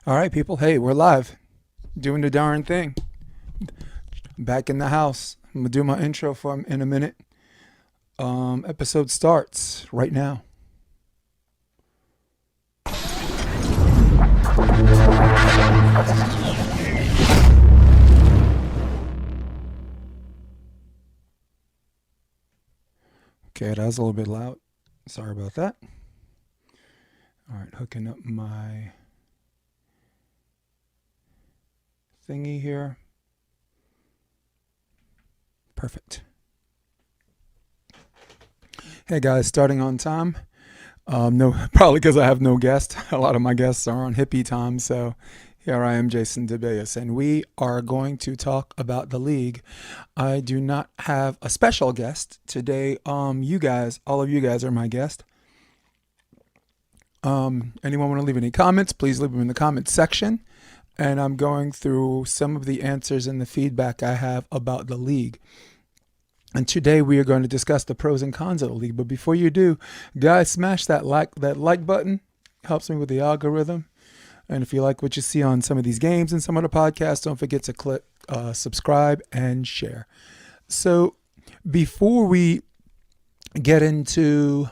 All right, people. Hey, we're live, doing the darn thing. Back in the house. I'm gonna do my intro for in a minute. Episode starts right now. Okay, that was a little bit loud. Sorry about that. All right, hooking up my thingy here. Perfect. Hey guys, starting on time. No, probably because I have no guest. A lot of my guests are on hippie time, so here I am, Jason DeBeas, and we are going to talk about the league. I do not have a special guest today. You guys, all of you guys are my guest. Anyone want to leave any comments? Please leave them in the comments section. And I'm going through some of the answers and the feedback I have about the league. And today we are going to discuss the pros and cons of the league. But before you do, guys, smash that like button. Helps me with the algorithm. And if you like what you see on some of these games and some of the podcasts, don't forget to click subscribe and share. So before we get into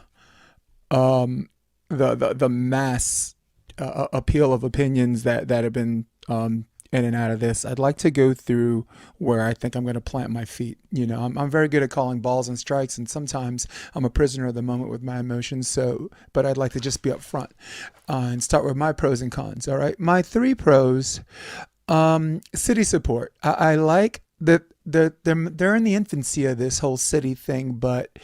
the mass appeal of opinions that have been in and out of this, I'd like to go through where I think I'm going to plant my feet. You know, I'm very good at calling balls and strikes, and sometimes I'm a prisoner of the moment with my emotions. So, but I'd like to just be up front and start with my pros and cons. All right, my three pros: city support. I like that they're in the infancy of this whole city thing, but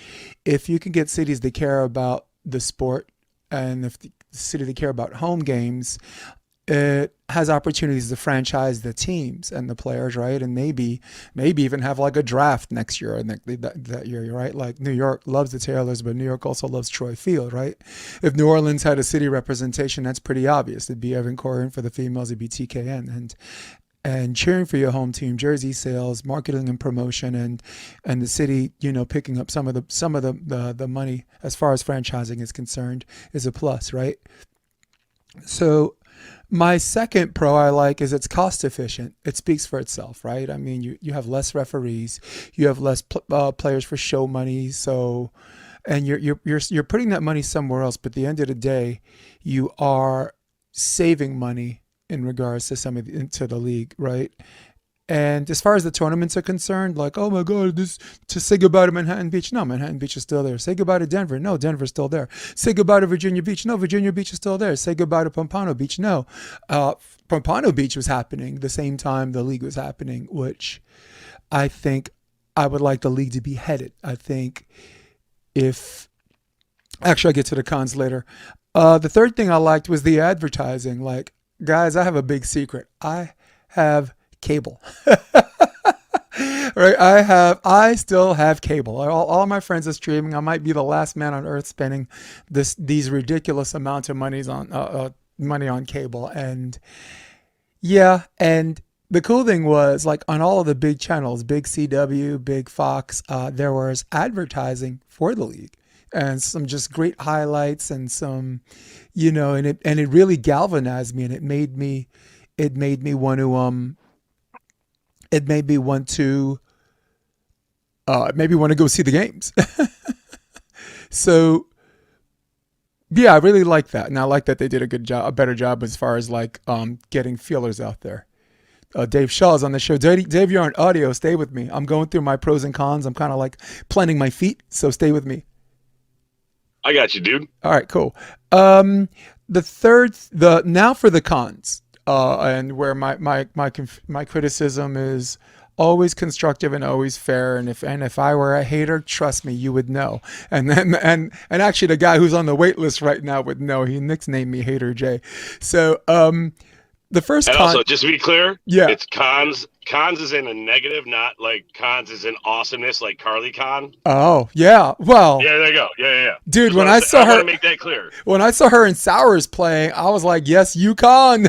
if you can get cities to care about the sport, and if the city to care about home games, it has opportunities to franchise the teams and the players, right? And maybe even have like a draft next year, and that year, right? Like New York loves the Taylors, but New York also loves Troy Field, right? If New Orleans had a city representation, that's pretty obvious. It'd be Evan Corin for the females, it'd be TKN, and cheering for your home team, jersey sales, marketing and promotion, and the city, you know, picking up some of the money as far as franchising is concerned is a plus, right? So my second pro I like is it's cost efficient. It speaks for itself, right? I mean, you have less referees, you have less players for show money, so and you're putting that money somewhere else. But at the end of the day, you are saving money in regards to to the league, right? And as far as the tournaments are concerned, like, oh my God, to say goodbye to Manhattan Beach. No, Manhattan Beach is still there. Say goodbye to Denver. No, Denver's still there. Say goodbye to Virginia Beach. No, Virginia Beach is still there. Say goodbye to Pompano Beach. No, Pompano Beach was happening the same time the league was happening, which I think I would like the league to be headed. I think if, actually, I'll get to the cons later. The third thing I liked was the advertising. Like, guys, I have a big secret. I have cable. Right, I still have cable. All my friends are streaming. I might be the last man on earth spending these ridiculous amounts of money on cable. And yeah, and the cool thing was, like, on all of the big channels, big CW, big Fox, there was advertising for the league and some just great highlights and some, you know, and it really galvanized me, and it made me want to maybe want to go see the games. So yeah, I really like that, and I like that they did a better job as far as like getting feelers out there. Dave Shaw's on the show. Dave, you're on audio. Stay with me. I'm going through my pros and cons. I'm kind of like planting my feet, so stay with me. I got you, dude. All right, cool. Now for the cons, and where my criticism is always constructive and always fair. And if I were a hater, trust me, you would know. And then and actually, the guy who's on the wait list right now would know. He nicknamed me Hater J. So the first And con, also, just to be clear, yeah. it's cons. Cons is in a negative, not like cons is in awesomeness, like Carly Con. Oh yeah, well, Yeah, there you go. Yeah. dude, Just when wanna I say- saw I her, want to make that clear. when I saw her in Sours playing, I was like, yes, UConn.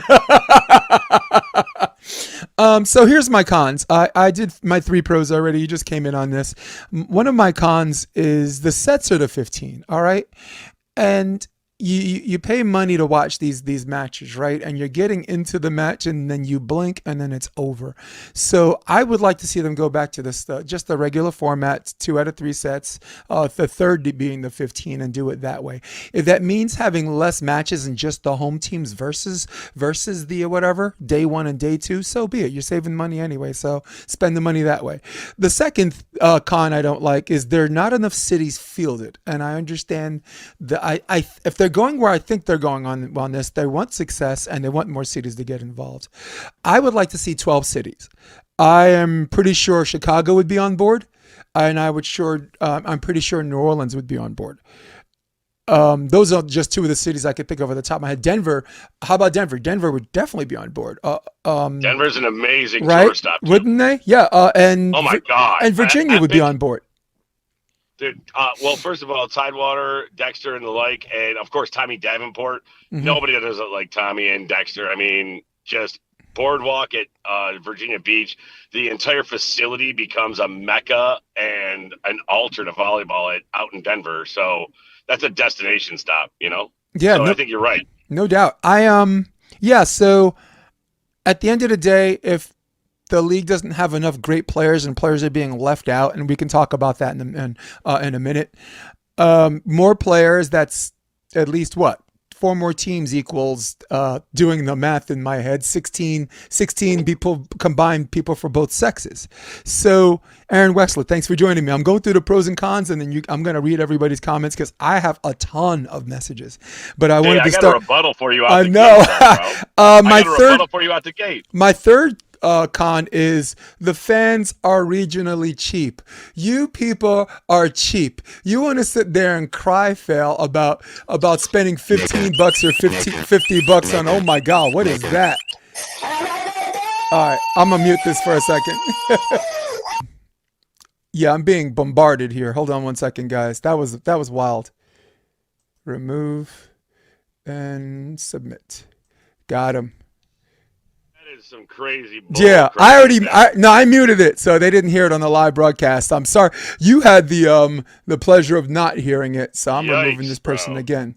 So here's my cons. I did my three pros already. You just came in on this. One of my cons is the sets are the 15. All right. And you pay money to watch these matches, right? And you're getting into the match, and then you blink, and then it's over. So I would like to see them go back to this just the regular format, 2 out of 3 sets, the third being the 15, and do it that way. If that means having less matches and just the home teams versus the whatever day one and day two, so be it. You're saving money anyway, so spend the money that way. The second con I don't like is there are not enough cities fielded, and I understand that I if they're going where I think they're going on this, they want success and they want more cities to get involved. I would like to see 12 cities. I am pretty sure Chicago would be on board, and I'm pretty sure New Orleans would be on board. Those are just two of the cities I could think of at the top of my head. Denver, how about Denver? Denver would definitely be on board. Denver's an amazing Right? tourist stop too. Wouldn't they? Yeah. Oh my God, And Virginia would be epic, on board. dude. Well, first of all, Tidewater, Dexter, and the like, and of course Tommy Davenport. Hmm. Nobody doesn't like Tommy and Dexter. I mean, just boardwalk at Virginia Beach. The entire facility becomes a mecca and an altar to volleyball out in Denver. So that's a destination stop, you know. Yeah. So I No. think you're right. No doubt. Yeah. So at the end of the day, if the league doesn't have enough great players and players are being left out, and we can talk about that in a minute. More players. That's at least what 4 more teams equals doing the math in my head 16 people combined people for both sexes. So Aaron Wexler, thanks for joining me. I'm going through the pros and cons, and then I'm going to read everybody's comments because I have a ton of messages, but I Hey, wanted I to got a start. rebuttal for you out I the know. gate, though, bro. I my got a third rebuttal for you out the gate. my third con is the fans are regionally cheap. You people are cheap. You want to sit there and cry fail about spending $15 or 50 bucks on, oh my God, what is that? All right, I'm gonna mute this for a second. Yeah, I'm being bombarded here. Hold on one second, guys. That was wild. Remove and submit. Got him. That is some crazy bull Yeah, crap. I muted it, so they didn't hear it on the live broadcast. I'm sorry. You had the pleasure of not hearing it, so I'm removing this Yikes, person bro. again.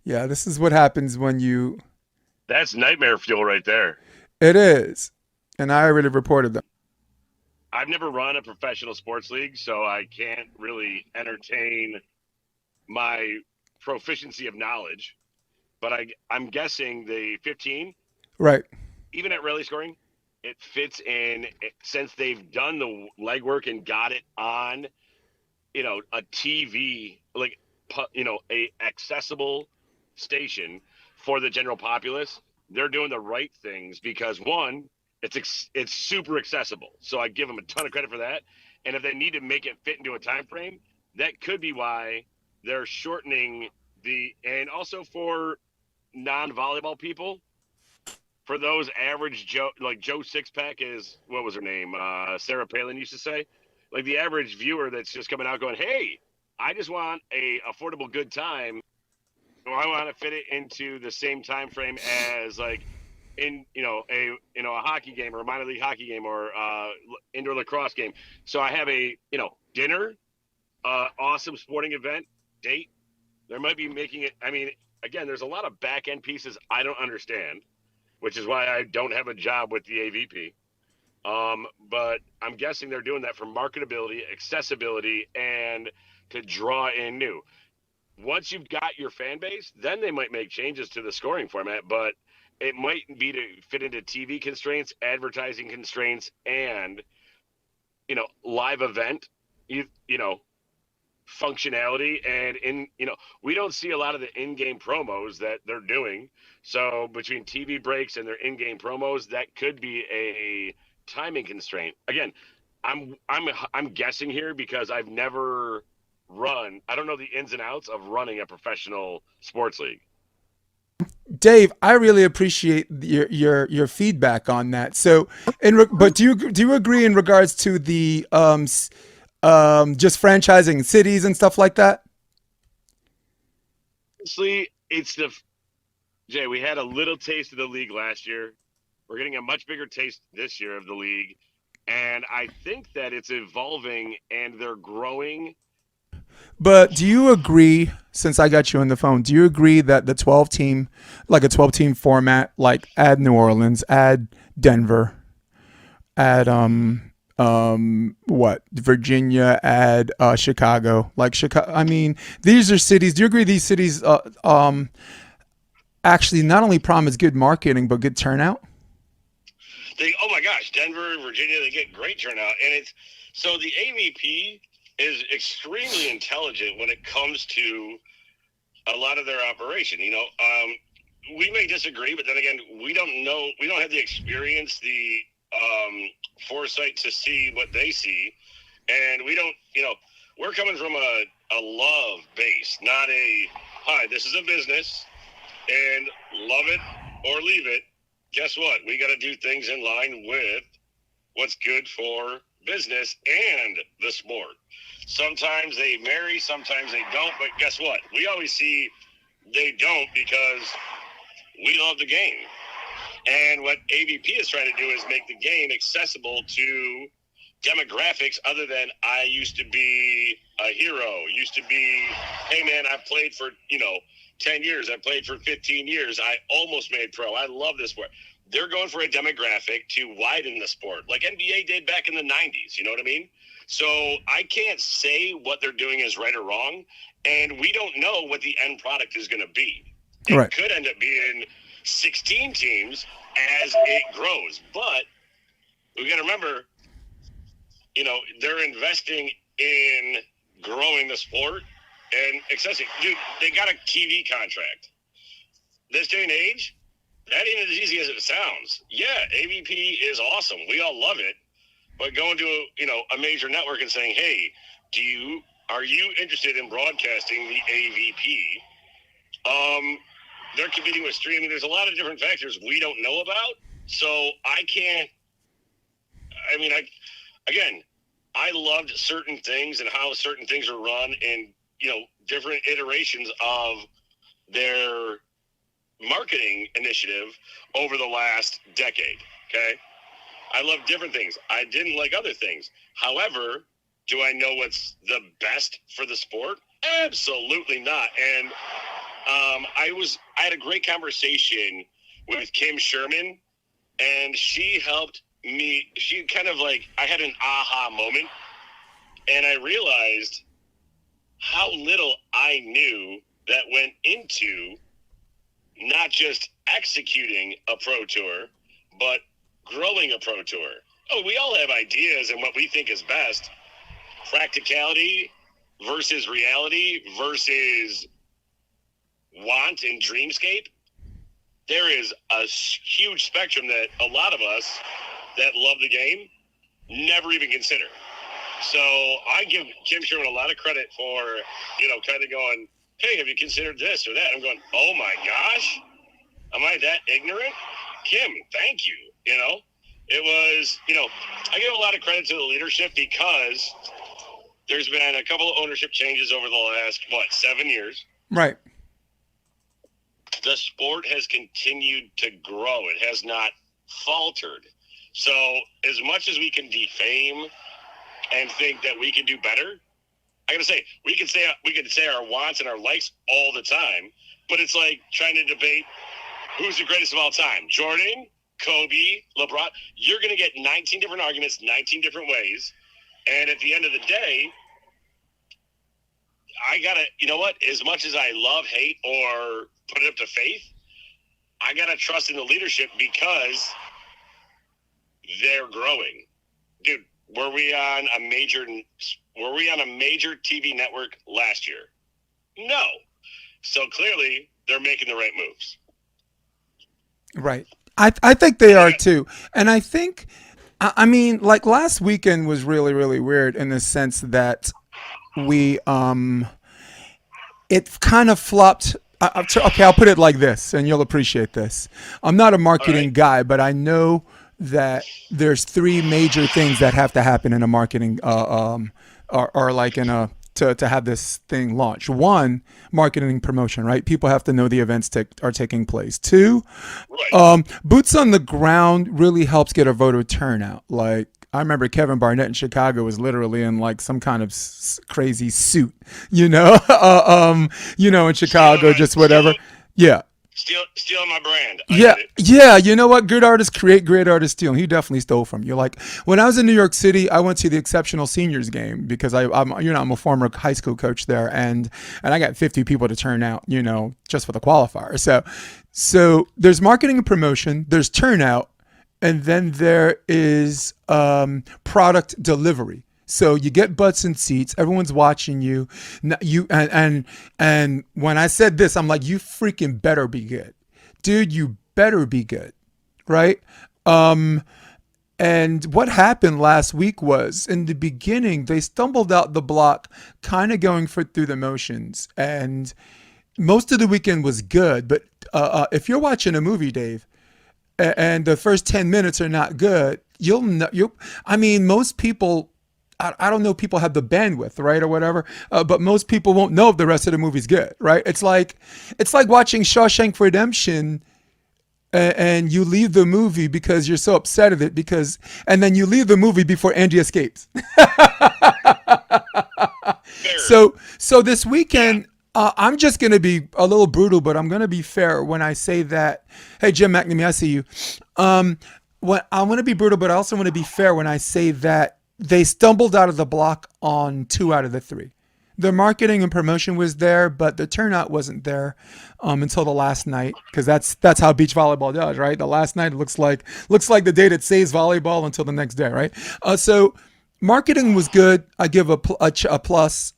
Yeah, this is what happens when you. That's nightmare fuel right there. It is, and I already reported them. I've never run a professional sports league, so I can't really entertain my proficiency of knowledge. But I'm guessing the 15, Right. even at rally scoring, it fits in since they've done the legwork and got it on, a TV, like, a accessible station for the general populace. They're doing the right things because one, it's super accessible. So I give them a ton of credit for that. And if they need to make it fit into a time frame, that could be why they're shortening and also for non-volleyball people, for those average Joe, like Joe Sixpack is, what was her name? Sarah Palin used to say, like the average viewer that's just coming out going, "Hey, I just want a affordable good time, or I want to fit it into the same time frame as like in a hockey game or a minor league hockey game or indoor lacrosse game." So I have a dinner, awesome sporting event date. There might be making it. I mean, again, there's a lot of back end pieces I don't understand, which is why I don't have a job with the AVP. But I'm guessing they're doing that for marketability, accessibility, and to draw in new. Once you've got your fan base, then they might make changes to the scoring format, but it might be to fit into TV constraints, advertising constraints, and live event, you know, functionality. And we don't see a lot of the in-game promos that they're doing. So between TV breaks and their in-game promos, that could be a timing constraint. Again, I'm guessing here because I've never run. I don't know the ins and outs of running a professional sports league. Dave, I really appreciate your feedback on that. So, but do you agree in regards to the just franchising cities and stuff like that? Honestly, it's the Jay. We had a little taste of the league last year. We're getting a much bigger taste this year of the league, and I think that it's evolving and they're growing But do you agree, since I got you on the phone, do you agree that the 12 team, like a 12 team format, like add New Orleans, add Denver, add what, Virginia, add Chicago, like Chicago, I mean, these are cities, do you agree these cities actually not only promise good marketing but good turnout? Oh my gosh, Denver, Virginia, they get great turnout, and it's so the AVP is extremely intelligent when it comes to a lot of their operation. We may disagree, but then again, we don't know, we don't have the experience, the foresight to see what they see, and we don't, we're coming from a love base, not a hi, this is a business and love it or leave it. Guess what? We got to do things in line with what's good for business and the sport. Sometimes they marry, sometimes they don't, but guess what? We always see they don't because we love the game. And what AVP is trying to do is make the game accessible to demographics other than I used to be a hero, used to be, hey man, I played for, 10 years, I played for 15 years, I almost made pro, I love this sport. They're going for a demographic to widen the sport, like NBA did back in the 90s, you know what I mean? So I can't say what they're doing is right or wrong, and we don't know what the end product is going to be. It Right. could end up being 16 teams as it grows, but we got to remember, they're investing in growing the sport and accessing. Dude, they got a TV contract. This day and age, that ain't as easy as it sounds. Yeah, AVP is awesome. We all love it. But going to a major network and saying, hey, are you interested in broadcasting the AVP? They're competing with streaming. There's a lot of different factors we don't know about. So I can't. Again, I loved certain things and how certain things are run in different iterations of their marketing initiative over the last decade. Okay, I love different things. I didn't like other things. However, do I know what's the best for the sport? Absolutely not. And I had a great conversation with Kim Sherman, and she helped me. She kind of I had an aha moment, and I realized how little I knew that went into not just executing a pro tour, but growing a pro tour. Oh, we all have ideas and what we think is best. Practicality versus reality versus want and dreamscape. There is a huge spectrum that a lot of us that love the game never even consider. So I give Kim Sherman a lot of credit for, kind of going, hey, have you considered this or that? I'm going, oh my gosh, am I that ignorant? Kim, thank you. It was, I give a lot of credit to the leadership because there's been a couple of ownership changes over the last, 7 years. Right. The sport has continued to grow. It has not faltered. So as much as we can defame and think that we can do better, I gotta say, we can say our wants and our likes all the time, but it's like trying to debate who's the greatest of all time. Jordan, Kobe, LeBron. You're gonna get 19 different arguments, 19 different ways, and at the end of the day, I gotta, as much as I love, hate, or put it up to faith, I gotta trust in the leadership because they're growing. Dude, were we on a major TV network last year? No. So clearly they're making the right moves. Right. I think they are too. And I think, I mean, like last weekend was really, really weird in the sense that we, it kind of flopped. Okay, I'll put it like this, and you'll appreciate this. I'm not a All right. marketing guy, but I know that there's three major things that have to happen in a marketing, or like in a to have this thing launch. One, marketing promotion, right? People have to know the events are taking place. Two, Right. boots on the ground really helps get a voter turnout. Like I remember Kevin Barnett in Chicago was literally in like some kind of crazy suit, in Stealing Chicago, my just whatever. Yeah. stealing my brand. I Yeah, get it. yeah. You know what? Good artists create great artists steal. He definitely stole from you. Like when I was in New York City, I went to the Exceptional Seniors game because I'm a former high school coach there, and I got 50 people to turn out, just for the qualifier. So there's marketing and promotion, there's turnout, and then there is product delivery. So you get butts and seats. Everyone's watching you. You and when I said this, I'm like, you freaking better be good, dude. You better be good, right? And what happened last week was, in the beginning, they stumbled out the block, kind of going through the motions, and most of the weekend was good. But if you're watching a movie, Dave, and the first 10 minutes are not good, you'll know. I mean, most people. I don't know. People have the bandwidth, right, or whatever. But most people won't know if the rest of the movie's good, right? It's like watching Shawshank Redemption, and you leave the movie because you're so upset of it, and then you leave the movie before Andy escapes. Fair. So this Yeah. weekend, I'm just going to be a little brutal, but I'm going to be fair when I say that. Hey, Jim McNamee, I see you. When I want to be brutal, but I also want to be fair when I say that they stumbled out of the block on 2 out of the 3. The marketing and promotion was there, but the turnout wasn't there until the last night, because that's how beach volleyball does, right? The last night looks like the day that saves volleyball until the next day, right? So marketing was good. I give a plus.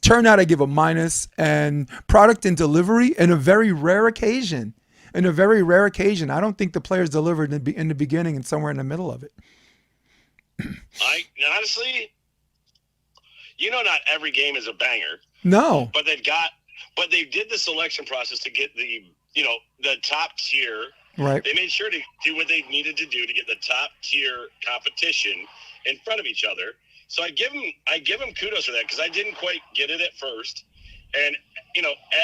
Turnout, I give a minus, and product and delivery, in a very rare occasion. In a very rare occasion, I don't think the players delivered in the beginning and somewhere in the middle of it. I honestly, not every game is a banger, No, but they did the selection process to get the top tier. right? They made sure to do what they needed to do to get the top tier competition in front of each other. So I give them kudos for that, because I didn't quite get it at first, and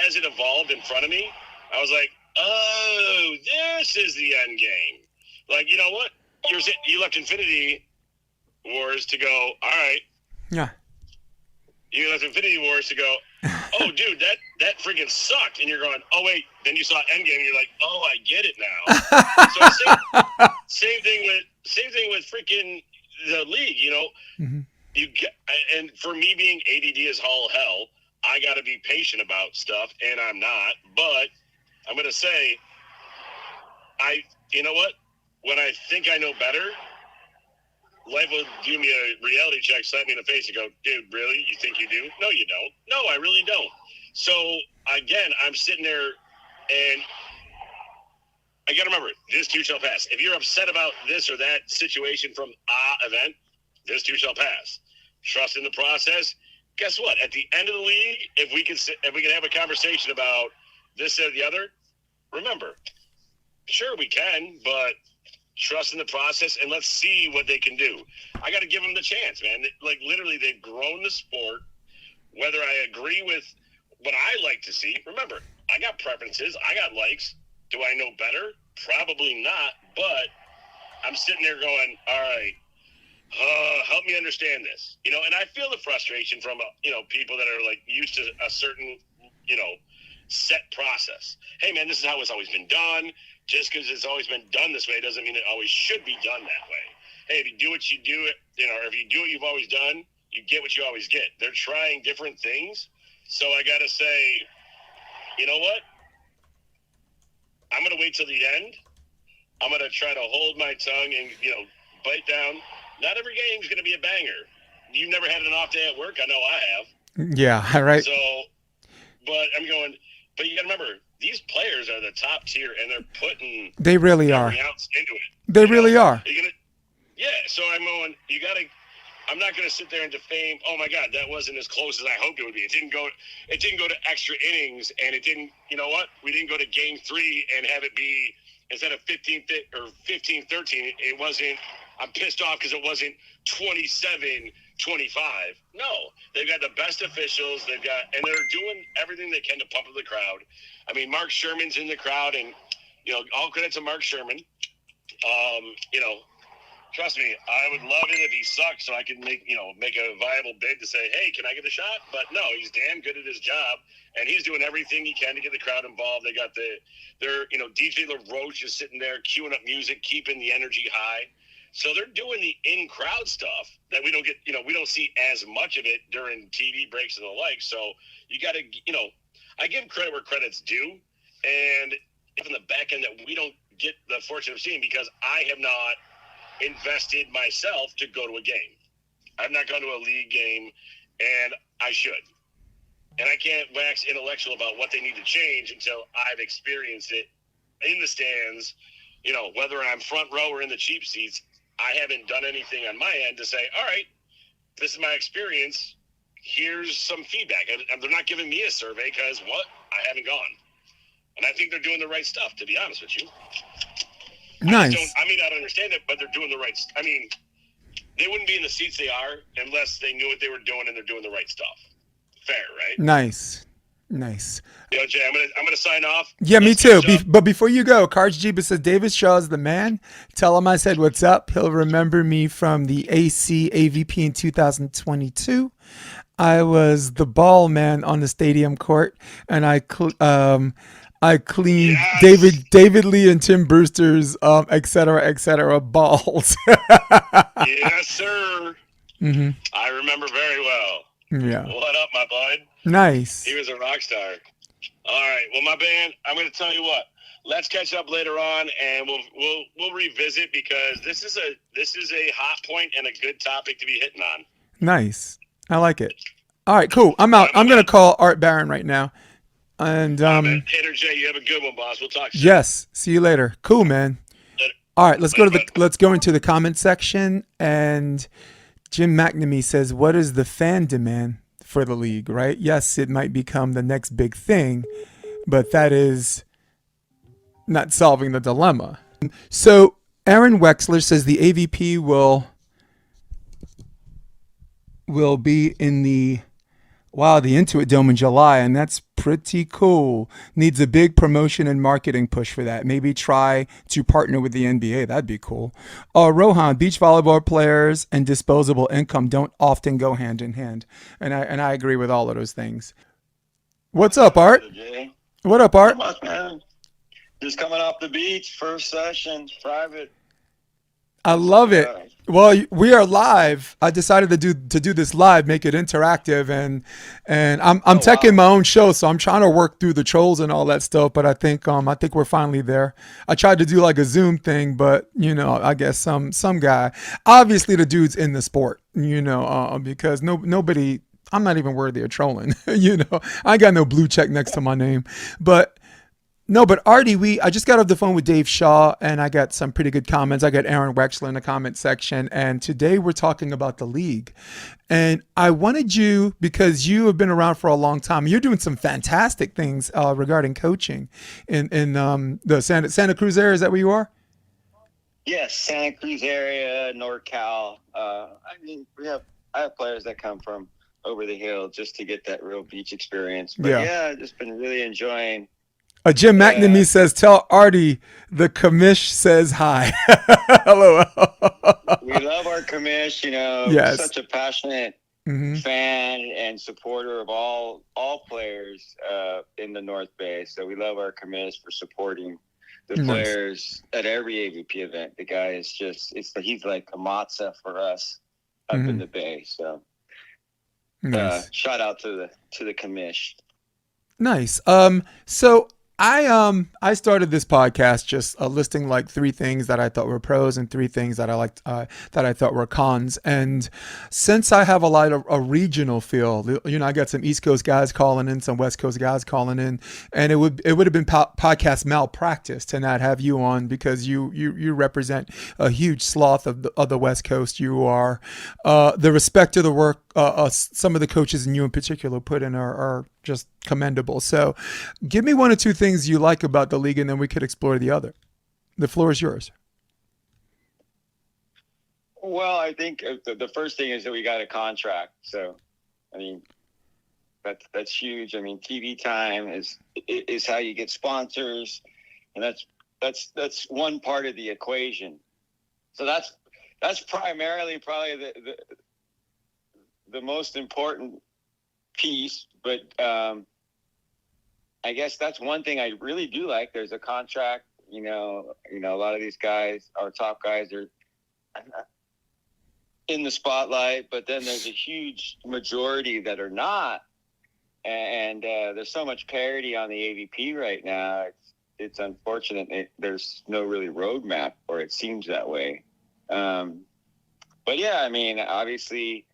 as it evolved in front of me, I was like, oh, this is the end game. Like, you know what? You left Infinity Wars to go. All right, Yeah, you left Infinity Wars to go. Oh, dude, that freaking sucked. And you're going, oh wait. Then you saw Endgame, and you're like, oh, I get it now. So same thing with freaking the league. hmm You get, and for me being ADD as all hell, I got to be patient about stuff, and I'm not. But I'm gonna say, you know what? When I think I know better, life will do me a reality check, slap me in the face, and go, dude, really? You think you do? No, you don't. No, I really don't. So, again, I'm sitting there, and I got to remember, this too shall pass. If you're upset about this or that situation from event, this too shall pass. Trust in the process. Guess what? At the end of the league, if we can have a conversation about this or the other, remember, sure we can, but trust in the process, and let's see what they can do. I got to give them the chance, man. Like, literally, they've grown the sport. Whether I agree with what I like to see, remember, I got preferences. I got likes. Do I know better? Probably not, but I'm sitting there going, all right, help me understand this. And I feel the frustration from, people that are, like, used to a certain, set process. Hey, man, this is how it's always been done. Just because it's always been done this way doesn't mean it always should be done that way. Hey, if you do what you do, or if you do what you've always done, you get what you always get. They're trying different things. So I got to say, you know what? I'm going to wait till the end. I'm going to try to hold my tongue and, bite down. Not every game is going to be a banger. You've never had an off day at work. I know I have. yeah, right. So, but I'm going, but you got to remember, these players are the top tier, and they're putting They really are. every ounce into it. They really are. You're gonna, yeah. So I'm going. I'm not going to sit there and defame. Oh my God, that wasn't as close as I hoped it would be. It didn't go to extra innings, and it didn't. You know what? We didn't go to game 3 and have it be, instead of 15 or 15-13. It wasn't. I'm pissed off because it wasn't 27-25. No, they've got the best officials. And they're doing everything they can to pump up the crowd. I mean, Mark Sherman's in the crowd, and all credit to Mark Sherman. Trust me, I would love it if he sucked, so I could make a viable bid to say, hey, can I get a shot? But no, he's damn good at his job, and he's doing everything he can to get the crowd involved. They got DJ LaRoche is sitting there queuing up music, keeping the energy high. So they're doing the in-crowd stuff that we don't get. We don't see as much of it during TV breaks and the like. So you got to, I give credit where credit's due, and in the back end that we don't get the fortune of seeing because I have not invested myself to go to a game. I've not gone to a league game, and I should. And I can't wax intellectual about what they need to change until I've experienced it in the stands. Whether I'm front row or in the cheap seats, I haven't done anything on my end to say, all right, this is my experience. Here's some feedback. And they're not giving me a survey because I haven't gone. And I think they're doing the right stuff, to be honest with you. Nice. I may not understand it, but they're doing the right stuff. I mean, they wouldn't be in the seats they are unless they knew what they were doing and they're doing the right stuff. Fair, right? Nice. Jay, I'm gonna sign off. Yeah, me too. But before you go, Cards Jeeba says David Shaw's the man. Tell him I said what's up. He'll remember me from the AC AVP in 2022. I was the ball man on the stadium court, and I cleaned Yes. David Lee and Tim Brewster's et cetera balls. Yes, sir. Hmm. I remember very well. Yeah. What up, my bud? Nice. He was a rock star. All right. Well, my band, I'm going to tell you what. Let's catch up later on, and we'll revisit because this is a hot point and a good topic to be hitting on. Nice. I like it. All right, cool. I'm out. I'm going to call Art Barron right now. And Hater Jay, you have a good one, boss. We'll talk soon. Yes. See you later. Cool, man. Later. All right, let's go into the comment section. And Jim McNamee says, "What is the fan demand for the league?" Right? Yes, it might become the next big thing, but that is not solving the dilemma. So Aaron Wexler says the AVP will be in the Intuit Dome in July, and that's pretty cool. Needs a big promotion and marketing push for that. Maybe try to partner with the NBA. That'd be cool. Rohan, beach volleyball players and disposable income don't often go hand in hand, and I agree with all of those things. What's up, Art? What up, Art? Not much, man. Just coming off the beach, first session, private. I love it. Well, we are live. I decided to do this live, make it interactive, and I'm teching my own show, so I'm trying to work through the trolls and all that stuff. But I think we're finally there. I tried to do like a Zoom thing, but I guess some guy. Obviously, the dude's in the sport, because nobody. I'm not even worthy of trolling. I got no blue check next to my name, but. No, but Artie, I just got off the phone with Dave Shaw, and I got some pretty good comments. I got Aaron Wexler in the comment section, and today we're talking about the league. And I wanted you, because you have been around for a long time, you're doing some fantastic things regarding coaching in the Santa Cruz area. Is that where you are? Yes, Santa Cruz area, NorCal. I have players that come from over the hill just to get that real beach experience. But yeah I've just been really enjoying. Jim McNamee says, "Tell Artie the commish says hi." Hello. We love our commish. Yes. Such a passionate fan and supporter of all players in the North Bay. So we love our commish for supporting the players at every AVP event. The guy is he's like a matzah for us up in the Bay. So shout out to the commish. Nice. So I started this podcast just listing like 3 things that I thought were pros and 3 things that I liked that I thought were cons. And since I have a lot of a regional feel, I got some East Coast guys calling in, some West Coast guys calling in, and it would have been podcast malpractice to not have you on because you represent a huge sloth of the West Coast. You are the respect to the work some of the coaches and you in particular put in are just commendable. So give me 1 or 2 things you like about the league, and then we could explore the other. The floor is yours. Well, I think the first thing is that we got a contract. So, I mean, that's huge. I mean, TV time is how you get sponsors, and that's one part of the equation. So that's primarily probably the most important piece. But I guess that's one thing I really do like. There's a contract. A lot of these guys, our top guys, are in the spotlight, but then there's a huge majority that are not. And there's so much parity on the AVP right now. It's unfortunate. There's no really roadmap, or it seems that way. But yeah, I mean, obviously,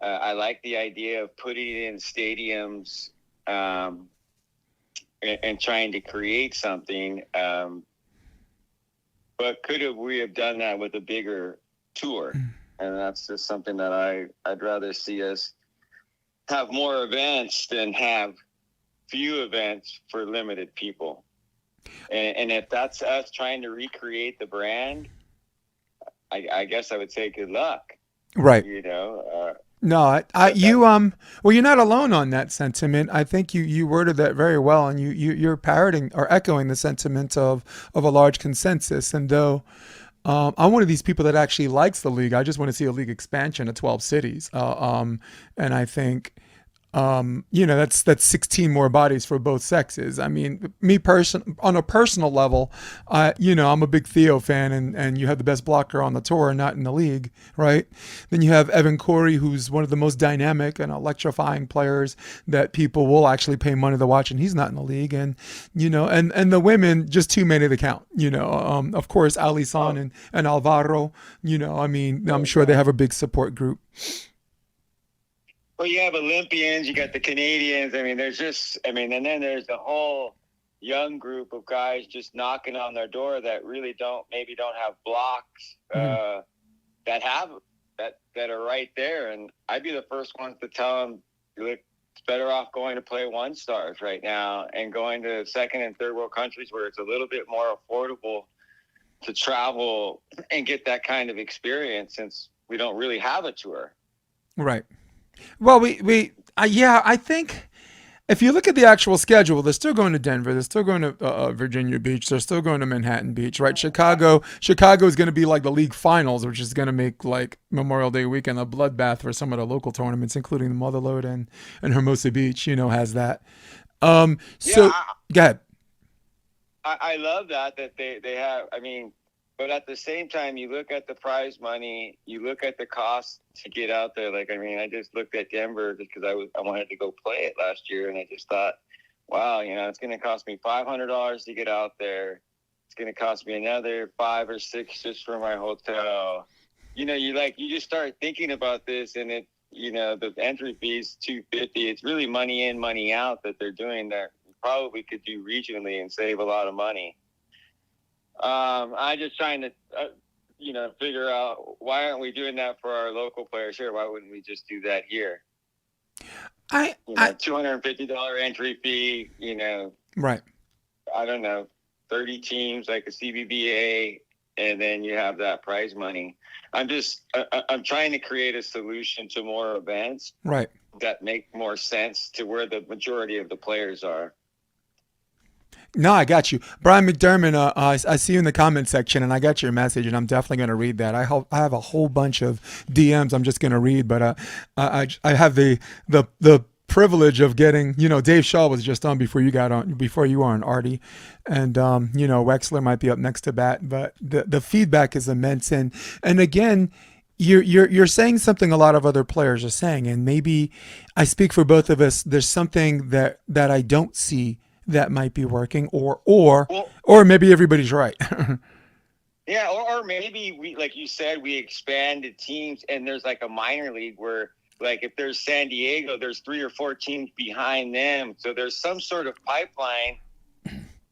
I like the idea of putting it in stadiums and trying to create something. But we have done that with a bigger tour? And that's just something that I'd rather see us have more events than have few events for limited people. And if that's us trying to recreate the brand, I guess I would say good luck. Right. No, well, you're not alone on that sentiment. I think you worded that very well, and you're parroting or echoing the sentiment of a large consensus. And though I'm one of these people that actually likes the league, I just want to see a league expansion to 12 cities. And I think that's 16 more bodies for both sexes. I mean, on a personal level, I'm a big Theo fan, and you have the best blocker on the tour, not in the league, right? Then you have Evan Corey, who's one of the most dynamic and electrifying players that people will actually pay money to watch, and he's not in the league. And, and the women, just too many to count, of course, Alison and Alvaro, I'm sure they have a big support group. Well, you have Olympians, you got the Canadians. I mean, and then there's a whole young group of guys just knocking on their door that really don't have blocks that are right there. And I'd be the first one to tell them, it's better off going to play 1-stars right now and going to second and third world countries where it's a little bit more affordable to travel and get that kind of experience, since we don't really have a tour. Right. Well, I think if you look at the actual schedule, they're still going to Denver, they're still going to Virginia Beach, they're still going to Manhattan Beach, right? Chicago is going to be like the league finals, which is going to make like Memorial Day weekend a bloodbath for some of the local tournaments, including the Motherlode and Hermosa Beach, has that. Go ahead. I love that they have, but at the same time, you look at the prize money, you look at the cost to get out there. I just looked at Denver just because I wanted to go play it last year, and I just thought, wow, it's going to cost me $500 to get out there. It's going to cost me another $5 or $6 just for my hotel. You just start thinking about this, and the entry fee is $250. It's really money in, money out that they're doing that we probably could do regionally and save a lot of money. I'm just trying to, figure out, why aren't we doing that for our local players here? Why wouldn't we just do that here? $250 entry fee, right. I don't know, 30 teams like a CBBA, and then you have that prize money. I'm trying to create a solution to more events, right, that make more sense to where the majority of the players are. No, I got you. Brian McDermott, I see you in the comment section, and I got your message, and I'm definitely going to read that. I have a whole bunch of DMs I'm just going to read, but I have the privilege of getting, Dave Shaw was just on before you were on, Artie, and Wexler might be up next to bat, but the feedback is immense, and again, you're saying something a lot of other players are saying, and maybe I speak for both of us. There's something that I don't see that might be working, or maybe everybody's right. Yeah, or maybe we, like you said, we expanded teams, and there's like a minor league where, like, if there's San Diego, there's 3 or 4 teams behind them, so there's some sort of pipeline,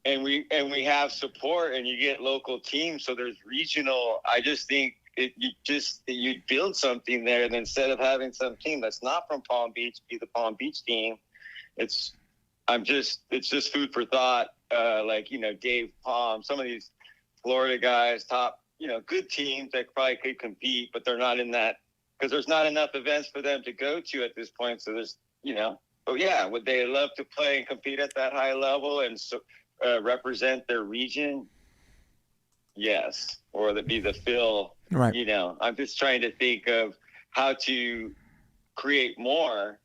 and we have support, and you get local teams, so there's regional. I just think you build something there, and instead of having some team that's not from Palm Beach be the Palm Beach team, it's just food for thought. Dave Palm, some of these Florida guys, top, good teams that probably could compete, but they're not in that because there's not enough events for them to go to at this point. So there's, but yeah, would they love to play and compete at that high level and represent their region? Yes, or be the fill. Right. You know, I'm just trying to think of how to create more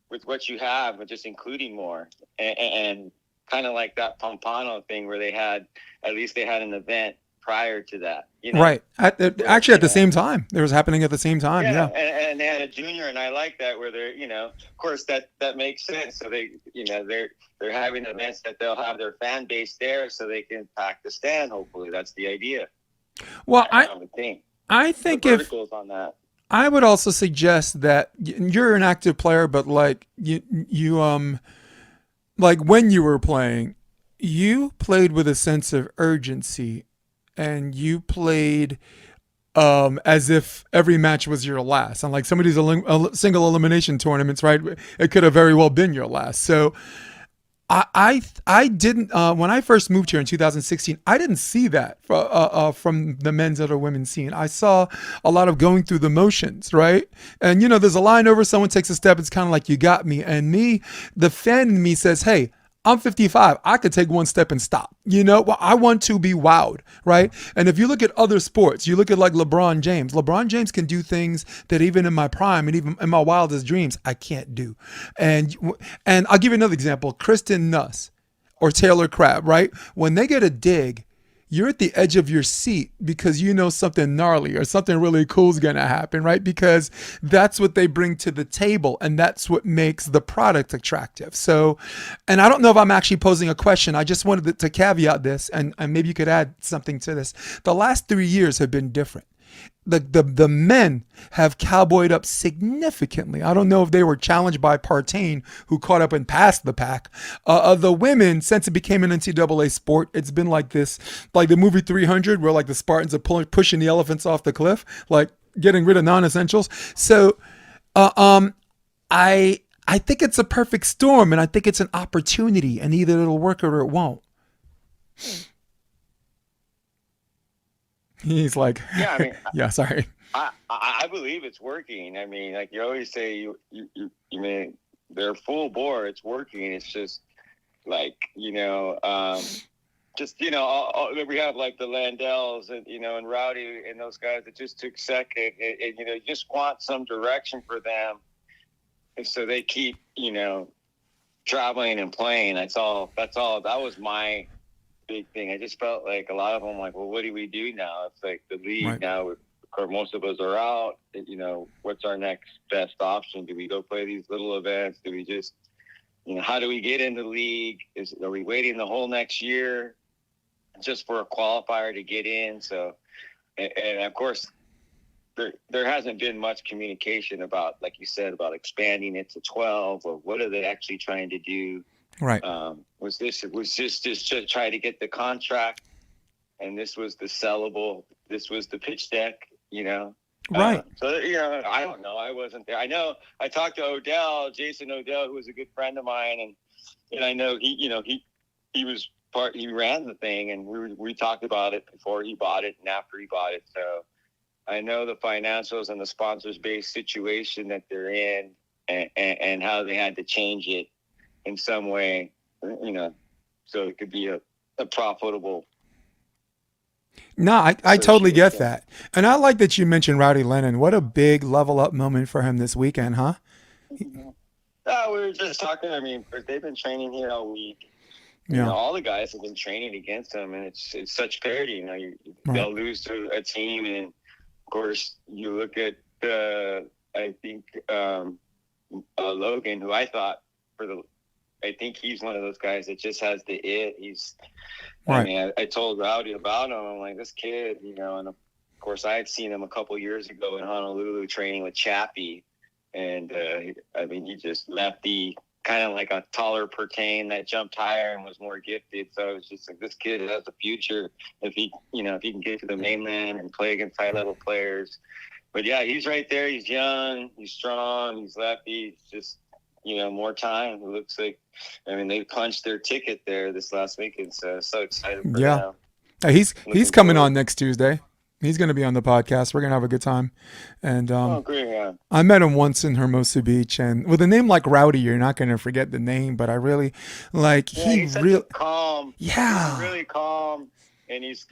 with what you have, but just including more, and kind of like that Pompano thing where they had an event prior to that, you know. Right. Actually, at the same time, it was happening at the same time. Yeah, Yeah. and they had a junior, and I like that where they're, you know, of course that makes sense. So they, you know, they're having events that they'll have their fan base there, so they can pack the stand. Hopefully, that's the idea. Well, I would think. I think the if verticals on that. I would also suggest that you're an active player, but like like when you were playing, you played with a sense of urgency, and you played as if every match was your last. And like some of these single elimination tournaments, right? It could have very well been your last. So I didn't when I first moved here in 2016. I didn't see that from the men's or the women's scene. I saw a lot of going through the motions, right? And you know, there's a line over, someone takes a step, it's kind of like you got me, and me, the fan in me says, hey, I'm 55. I could take one step and stop. You know, well, I want to be wowed, right? And if you look at other sports, you look at like LeBron James. LeBron James can do things that even in my prime and even in my wildest dreams, I can't do. And I'll give you another example. Kristen Nuss or Taylor Crabb, right? When they get a dig, you're at the edge of your seat because you know something gnarly or something really cool is going to happen, right? Because that's what they bring to the table, and that's what makes the product attractive. So, and I don't know if I'm actually posing a question. I just wanted to caveat this, and maybe you could add something to this. The last 3 years have been different. The men have cowboyed up significantly. I don't know if they were challenged by Partain, who caught up and passed the pack. The women, since it became an NCAA sport, it's been like this, like the movie 300, where like the Spartans are pushing the elephants off the cliff, like getting rid of non-essentials. So, I think it's a perfect storm, and I think it's an opportunity, and either it'll work or it won't. He's like, yeah, I mean, yeah, sorry. I believe it's working. I mean, like you always say, you mean they're full bore. It's working. It's just like, you know, just, you know, we have like the Landells and, you know, and Rowdy and those guys that just took second, and you know, you just want some direction for them, and so they keep, you know, traveling and playing. That's all. That was my big thing. I just felt like a lot of them like, well, what do we do now? It's like the league right. Now, most of us are out. You know, what's our next best option? Do we go play these little events? Do we just, you know, how do we get in the league? Are we waiting the whole next year just for a qualifier to get in? So, and of course, there hasn't been much communication about, like you said, about expanding it to 12, or what are they actually trying to do? Right. Was this just to try to get the contract, and this was the sellable, this was the pitch deck, you know? Right. So, you know, I don't know. I wasn't there. I know I talked to Jason Odell, who was a good friend of mine, and I know he ran the thing, and we talked about it before he bought it and after he bought it. So I know the financials and the sponsors based situation that they're in, and how they had to change it in some way, you know, so it could be a profitable. No, I totally get that. And I like that you mentioned Rowdy Lennon. What a big level up moment for him this weekend, huh? We were just talking. I mean, they've been training here all week. Yeah. You know, all the guys have been training against them, and it's such parity. You know, they'll lose to a team, and of course, you look at I think Logan, who I thought I think he's one of those guys that just has the it. Right. I mean, I told Rowdy about him. I'm like, this kid, you know, and of course I had seen him a couple years ago in Honolulu training with Chappie. And I mean, he just lefty, kind of like a taller Partain that jumped higher and was more gifted. So I was just like, this kid has a future if he can get to the mainland and play against high level players. But yeah, he's right there. He's young, he's strong, he's lefty. He's just, you know, more time. It looks like, I mean, they punched their ticket there this last weekend, so excited for them. He's coming on next Tuesday. He's going to be on the podcast. We're going to have a good time. And great, yeah. I met him once in Hermosa Beach, and with a name like Rowdy, you're not going to forget the name. But I really like he's really calm. Yeah, he's really calm. and he's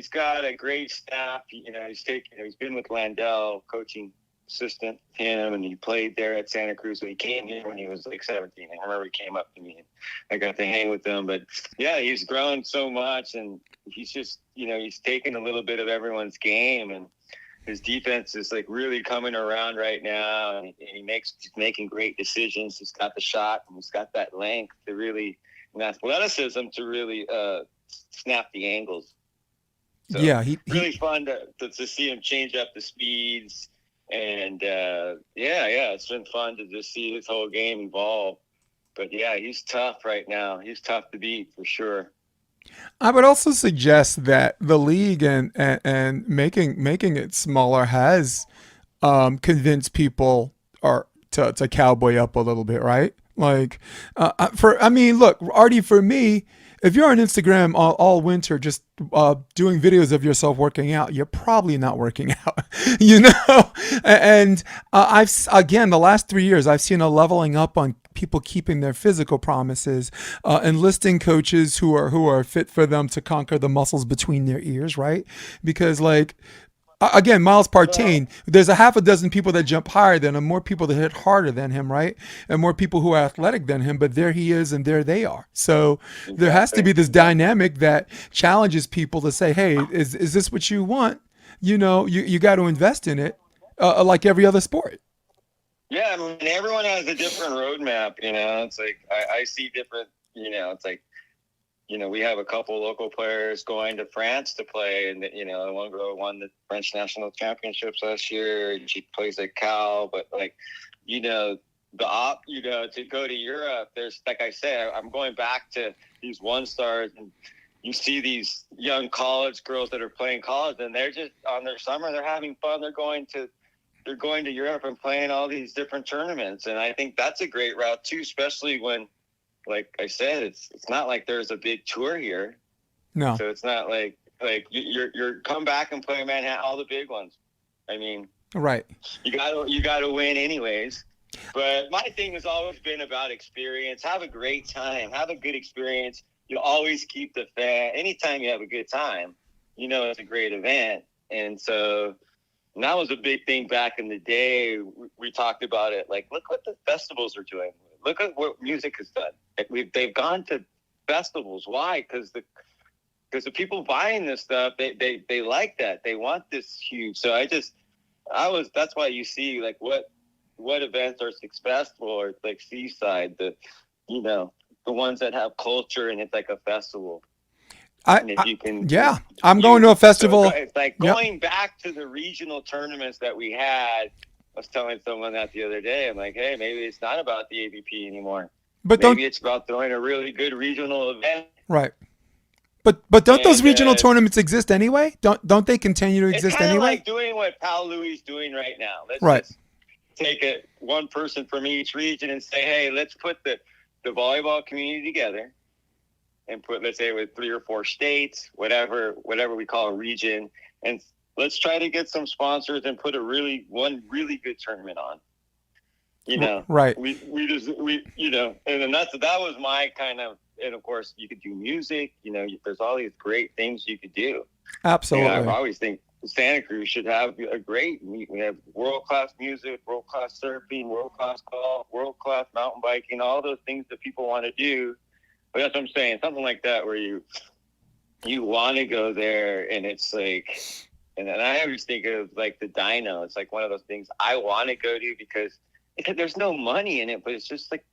got a great staff. He's been with Landell coaching assistant him, and he played there at Santa Cruz. So he came here when he was like 17. I remember he came up to me and I got to hang with him. But yeah, he's grown so much, and he's just, he's taken a little bit of everyone's game, and his defense is like really coming around right now, and he's making great decisions. He's got the shot, and he's got that length to really, and athleticism to really snap the angles. So Yeah, really fun to see him change up the speeds. And it's been fun to just see his whole game evolve. But yeah, he's tough right now. He's tough to beat for sure. I would also suggest that the league and making it smaller has convinced people or to cowboy up a little bit, right? Like, look, Artie, for me, if you're on Instagram all winter just doing videos of yourself working out, you're probably not working out, And the last 3 years, I've seen a leveling up on people keeping their physical promises, enlisting coaches who are fit for them to conquer the muscles between their ears, right? Because again, Miles Partain, there's a half a dozen people that jump higher than him, more people that hit harder than him, right? And more people who are athletic than him, but there he is and there they are. So there has to be this dynamic that challenges people to say, hey, is this what you want? You got to invest in it, like every other sport. Yeah, I mean, everyone has a different roadmap, It's like I see different, it's like, we have a couple local players going to France to play, and one girl won the French national championships last year, and she plays at Cal. But to go to Europe, there's, like I said, I'm going back to these one stars, and you see these young college girls that are playing college, and they're just on their summer, they're having fun. They're going to Europe and playing all these different tournaments, and I think that's a great route too, especially when, like I said, it's not like there's a big tour here. No. So it's not like you're come back and play Manhattan, all the big ones. I mean, right. You gotta win anyways. But my thing has always been about experience. Have a great time. Have a good experience. You always keep the fan. Anytime you have a good time, it's a great event. And so that was a big thing back in the day. We talked about it. Like, look what the festivals are doing. Look at what music has done. They've gone to festivals. Why? Because the people buying this stuff, they like that. They want this huge. So that's why you see like what events are successful, or like Seaside, the ones that have culture and it's like a festival. I'm going to a festival. So it's like going back to the regional tournaments that we had. I was telling someone that the other day. I'm like, hey, maybe it's not about the AVP anymore. But maybe it's about throwing a really good regional event. Right. But don't those regional tournaments exist anyway? Don't they continue to exist anyway? It's kind of like doing what Pal Louis is doing right now. Let's just take one person from each region and say, hey, let's put the volleyball community together and let's say with 3 or 4 states, whatever we call a region, and let's try to get some sponsors and put one really good tournament on. Right. We and then that was my kind of, and of course you could do music. There's all these great things you could do. Absolutely. I always think Santa Cruz should have we have world-class music, world-class surfing, world-class golf, world-class mountain biking, all those things that people want to do. But that's what I'm saying. Something like that where you want to go there, and it's like, and then I always think of like the dyno. It's like one of those things I want to go to because there's no money in it, but it's just like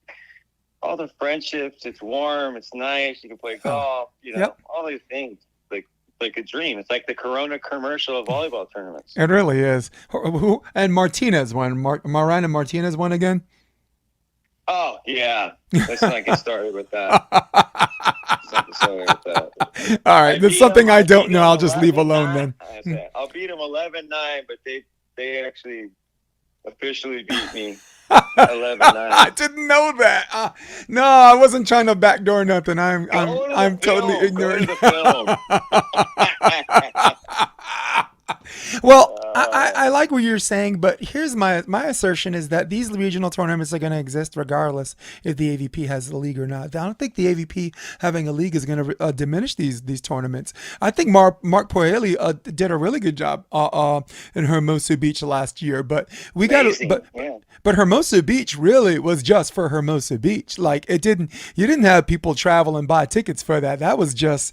all the friendships. It's warm. It's nice. You can play golf. All these things. Like a dream. It's like the Corona commercial of volleyball tournaments. It really is. And Martinez won. Marina Martinez won again. Oh yeah, let's not get started with that. All right, there's something I don't know. I'll just leave alone then. I'll beat them 11-9, but they actually officially beat me 11-9. I didn't know that. No, I wasn't trying to backdoor nothing. I'm totally ignorant. Go to the film. Well, I like what you're saying, but here's my assertion is that these regional tournaments are going to exist regardless if the AVP has a league or not. I don't think the AVP having a league is going to diminish these tournaments. I think Mark Poeli did a really good job in Hermosa Beach last year, but we got to but Hermosa Beach really was just for Hermosa Beach. Like you didn't have people travel and buy tickets for that. That was this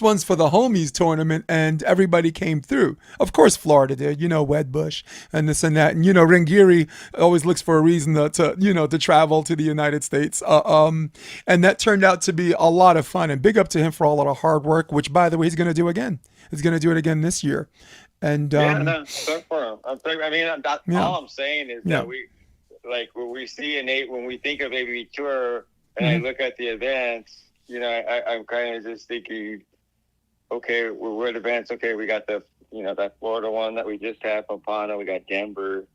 one's for the homies tournament, and everybody came through. Of course, Florida did, Wedbush and this and that, and Ringiri always looks for a reason to travel to the United States. And that turned out to be a lot of fun. And big up to him for all of the hard work, which by the way he's going to do again. He's going to do it again this year. And good for him. I mean, all I'm saying is that we when we see when we think of AVP Tour, and I look at the events, I'm kind of just thinking, okay, we're at events. Okay, we got the that Florida one that we just had, Pompano. We got Denver.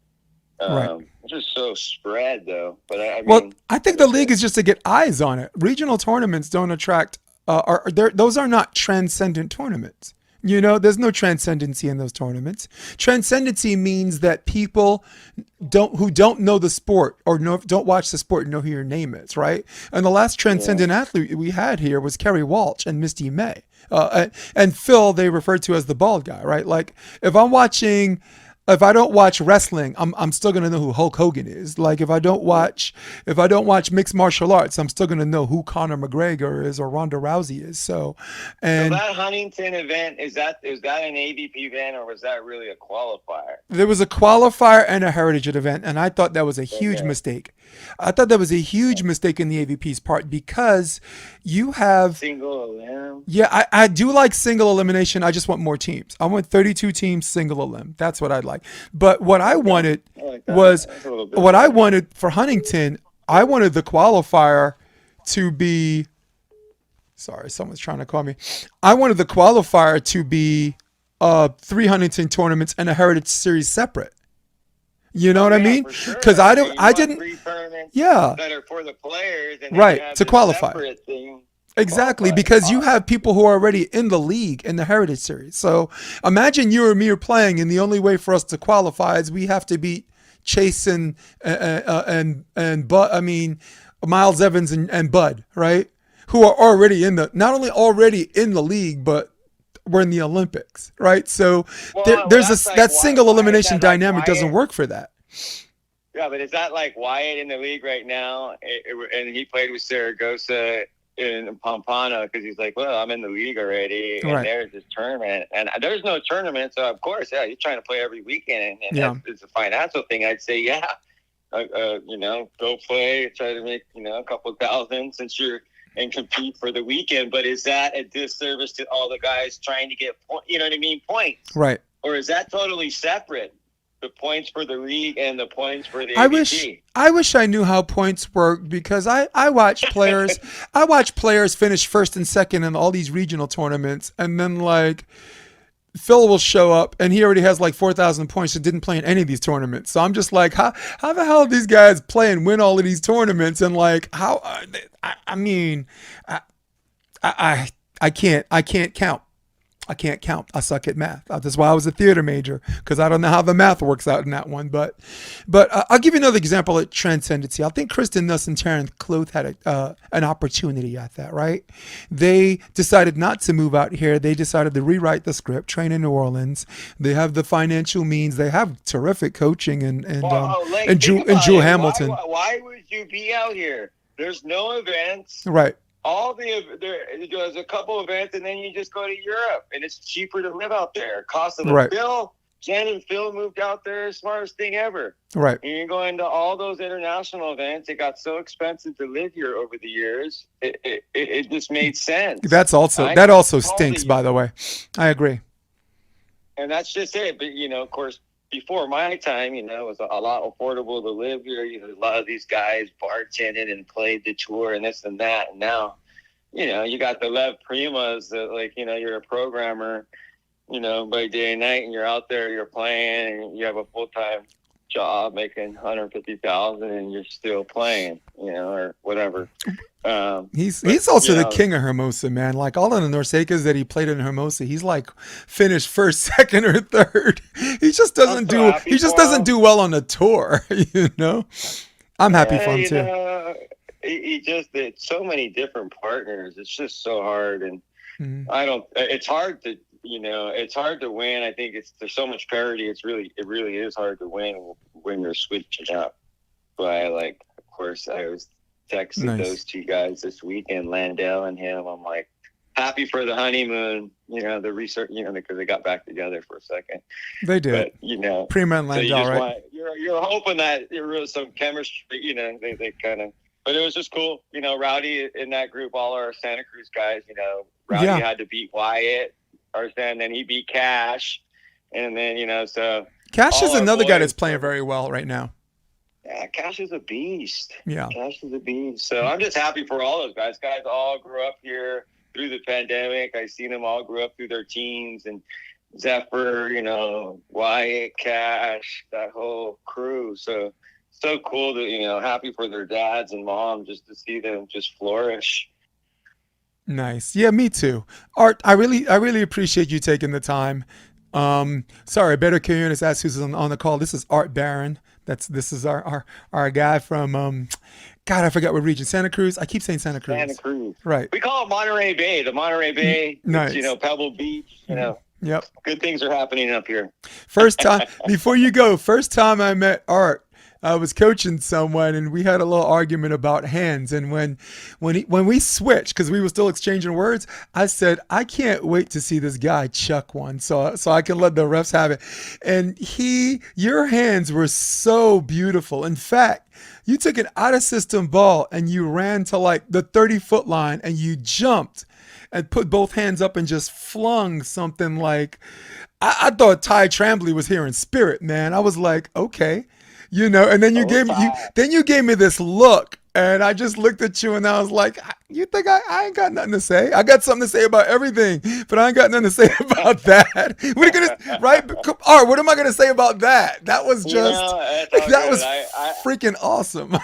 Right. It's just so spread though. But I think the league is just to get eyes on it. Regional tournaments don't attract. Those are not transcendent tournaments. There's no transcendency in those tournaments. Transcendency means that people who don't know the sport or don't watch the sport know who your name is, right? And the last transcendent athlete we had here was Kerry Walsh and Misty May. And Phil, they referred to as the bald guy, right? Like if I don't watch wrestling, I'm still gonna know who Hulk Hogan is. Like if I don't watch mixed martial arts, I'm still gonna know who Conor McGregor is or Ronda Rousey is. So that Huntington event is that an AVP event or was that really a qualifier? There was a qualifier and a heritage event, and I thought that was a huge mistake. I thought that was a huge mistake in the AVP's part because you have single elim. Yeah, I do like single elimination. I just want more teams. I want 32 teams single elim. That's what I'd like. But what I wanted what I wanted for Huntington, I wanted the qualifier to be. Sorry, someone's trying to call me. I wanted the qualifier to be 3 Huntington tournaments and a heritage series separate. You know what I mean? Because I didn't. 3 tournaments that are for the players, and right to qualify. Exactly, because you have people who are already in the league in the heritage series. So imagine you or me are playing, and the only way for us to qualify is we have to beat Chase and Bud. I mean, Miles Evans and Bud, right? Who are already not only already in the league, but we're in the Olympics, right? So that single elimination dynamic doesn't work for that. Yeah, but is that like Wyatt in the league right now? And he played with Saragossa in Pompano because he's like, well, I'm in the league already, and there's this tournament, and there's no tournament, so of course, you're trying to play every weekend, and it's a financial thing. I'd say, go play, try to make a couple thousand since you're and compete for the weekend. But is that a disservice to all the guys trying to get points? Right. Or is that totally separate? The points for the league and the points for the AVP. I wish I knew how points work because I watch players finish first and second in all these regional tournaments, and then like Phil will show up and he already has like 4,000 points and didn't play in any of these tournaments. So I'm just like, how the hell do these guys play and win all of these tournaments? And like how I can't count. I can't count. I suck at math. That's why I was a theater major, because I don't know how the math works out in that one. But I'll give you another example at transcendency. I think Kristen Nuss and Taryn Cloth had an opportunity at that, right? They decided not to move out here. They decided to rewrite the script, train in New Orleans. They have the financial means. They have terrific coaching and Drew Hamilton. Why would you be out here? There's no events. Right. There's a couple events, and then you just go to Europe, and it's cheaper to live out there. Cost of the bill. Jen and Phil moved out there, smartest thing ever. Right. And you're going to all those international events. It got so expensive to live here over the years. It just made sense. That also stinks, by the way. I agree. And that's just it. But of course, before my time, it was a lot affordable to live here. A lot of these guys bartended and played the tour and this and that. And now, you got the Lev Primas that, you're a programmer, by day and night, and you're out there, you're playing, and you have a full-time job making 150,000 and you're still playing, or whatever. He's also the king of Hermosa, man. Like all of the Norsecas that he played in Hermosa, he's like finished first, second, or third. He just doesn't do well on the tour, I'm happy for him too. He just did so many different partners. It's just so hard, and it's hard to it's hard to win. I think there's so much parity. It really is hard to win when you're switching up. But of course, I was texted those two guys this weekend, Landell and him. I'm like, happy for the honeymoon, the research, because they got back together for a second. They did. But, Prima and Landell, so right? You're hoping that there was some chemistry, they kind of, but it was just cool. Rowdy in that group, all our Santa Cruz guys, Rowdy had to beat Wyatt, and then he beat Cash. And then, so. Cash is another guy that's playing very well right now. Yeah, Cash is a beast. Yeah. Cash is a beast. So I'm just happy for all those guys. Guys all grew up here through the pandemic. I've seen them all grow up through their teens, and Zephyr, Wyatt, Cash, that whole crew. So cool to, happy for their dads and moms just to see them just flourish. Nice. Yeah, me too. Art, I really appreciate you taking the time. Sorry, Better Communities asked who's on the call. This is Art Barron. This is our guy from God, I forgot what region. Santa Cruz. I keep saying Santa Cruz. Santa Cruz. Right. We call it Monterey Bay. The Monterey Bay. Nice. Pebble Beach. Yep. Good things are happening up here. First time before you go. First time I met Art, I was coaching someone and we had a little argument about hands. And when we switched, because we were still exchanging words, I said, I can't wait to see this guy chuck one so I can let the refs have it. And your hands were so beautiful. In fact, you took an out of system ball and you ran to like the 30-foot line and you jumped and put both hands up and just flung something like, I thought Ty Trambly was here in spirit, man. I was like, okay. And then you gave me this look, and I just looked at you, and I was like, "You think I ain't got nothing to say? I got something to say about everything, but I ain't got nothing to say about that." What are you gonna right? Art, what am I gonna say about that? That was just was freaking awesome.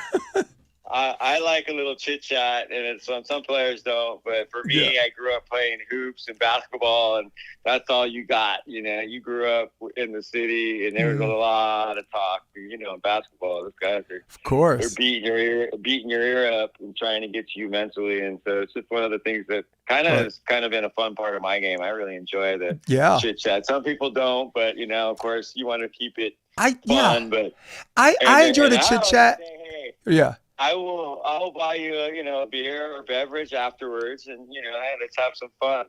I like a little chit chat, and some players don't. But for me, I grew up playing hoops and basketball, and that's all you got. You grew up in the city, and there was a lot of talk. In basketball, those guys they're beating your ear up and trying to get you mentally. And so it's just one of the things that has been a fun part of my game. I really enjoy the chit chat. Some people don't, but of course, you want to keep it fun. But I enjoy the chit chat. Yeah. I'll buy you a beer or beverage afterwards, and let's have some fun.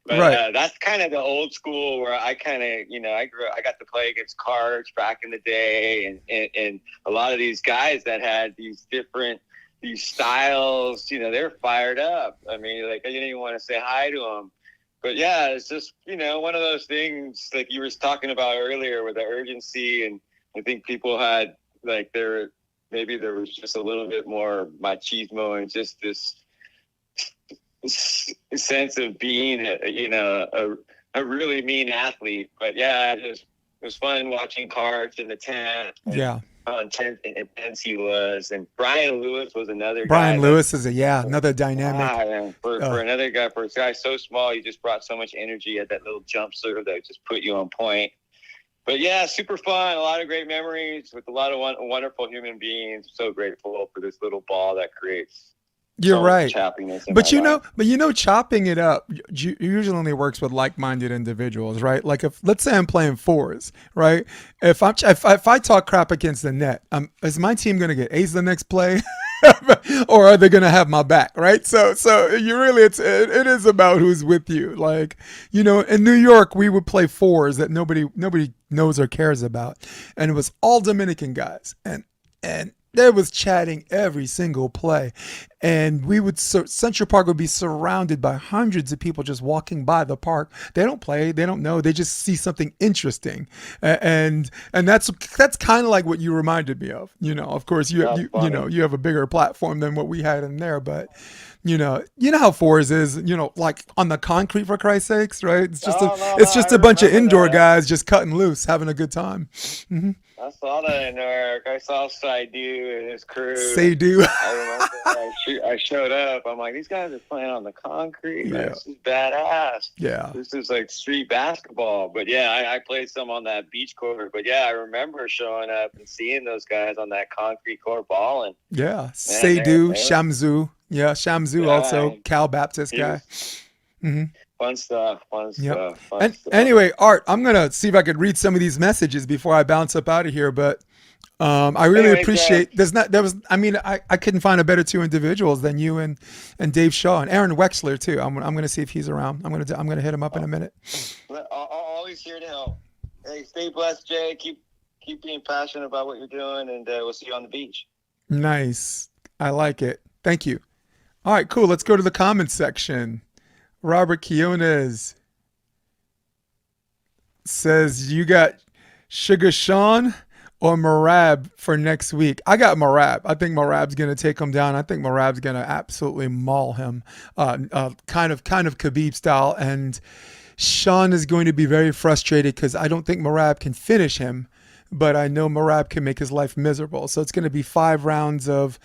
But that's kind of the old school where I kind of I got to play against cards back in the day, and a lot of these guys that had these styles, they're fired up. I mean, I didn't even want to say hi to them. But yeah, it's just one of those things like you were talking about earlier with the urgency, and I think people had maybe there was just a little bit more machismo and just this sense of being a really mean athlete. But yeah, it was fun watching cards in the tent. Yeah. How intense he was. And Brian Lewis was another guy. Brian Lewis is another dynamic. For another guy, for a guy so small, he just brought so much energy at that little jump serve that just put you on point. But yeah, super fun. A lot of great memories with a lot of wonderful human beings. So grateful for this little ball that creates. You're right. Happiness but chopping it up usually only works with like-minded individuals, right? Like let's say I'm playing fours, right? If I talk crap against the net, is my team going to get ace the next play? Or are they going to have my back, right? So you really, it is about who's with you. Like, in New York, we would play fours that nobody knows or cares about. And it was all Dominican guys. And there was chatting every single play. And Central Park would be surrounded by hundreds of people just walking by the park. They don't play, they don't know, they just see something interesting. And that's kind of like what you reminded me of. Of course you have a bigger platform than what we had in there, but you know how fours is, like on the concrete, for Christ's sakes, right? It's just a bunch of indoor guys just cutting loose, having a good time. Mm-hmm. I saw that in Newark. I saw Saidu and his crew. Say do. I remember I showed up. I'm like, these guys are playing on the concrete. Yeah. This is badass. Yeah. This is like street basketball. But yeah, I played some on that beach court. But yeah, I remember showing up and seeing those guys on that concrete court balling. Yeah. Say do. Shamzu. Yeah. Shamzu also. Cal Baptist guy. Mm-hmm. Fun stuff. Yep. Fun stuff. Anyway, Art, I'm going to see if I could read some of these messages before I bounce up out of here. But I really appreciate I couldn't find a better two individuals than you and Dave Shaw and Aaron Wexler too. I'm going to see if he's around. I'm going to hit him up in a minute. Always here to help. Hey, stay blessed, Jay. Keep being passionate about what you're doing, and we'll see you on the beach. Nice. I like it. Thank you. All right, cool. Let's go to the comments section. Robert Quiones says, you got Sugar Sean or Marab for next week? I got Marab. I think Marab's going to take him down. I think Marab's going to absolutely maul him, kind of Khabib style. And Sean is going to be very frustrated because I don't think Marab can finish him, but I know Marab can make his life miserable. So it's going to be 5 rounds of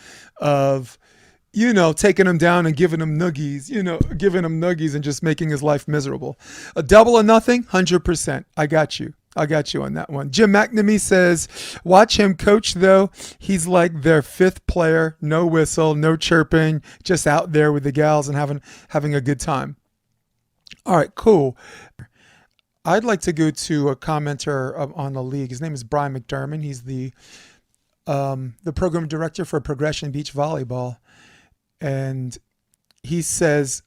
taking him down and giving him nuggies and just making his life miserable. A double or nothing, 100%. I got you on that one. Jim McNamee says, watch him coach though. He's like their 5th player, no whistle, no chirping, just out there with the gals and having a good time. All right, cool. I'd like to go to a commenter on the league. His name is Brian McDermott. He's the program director for Progression Beach Volleyball. And he says,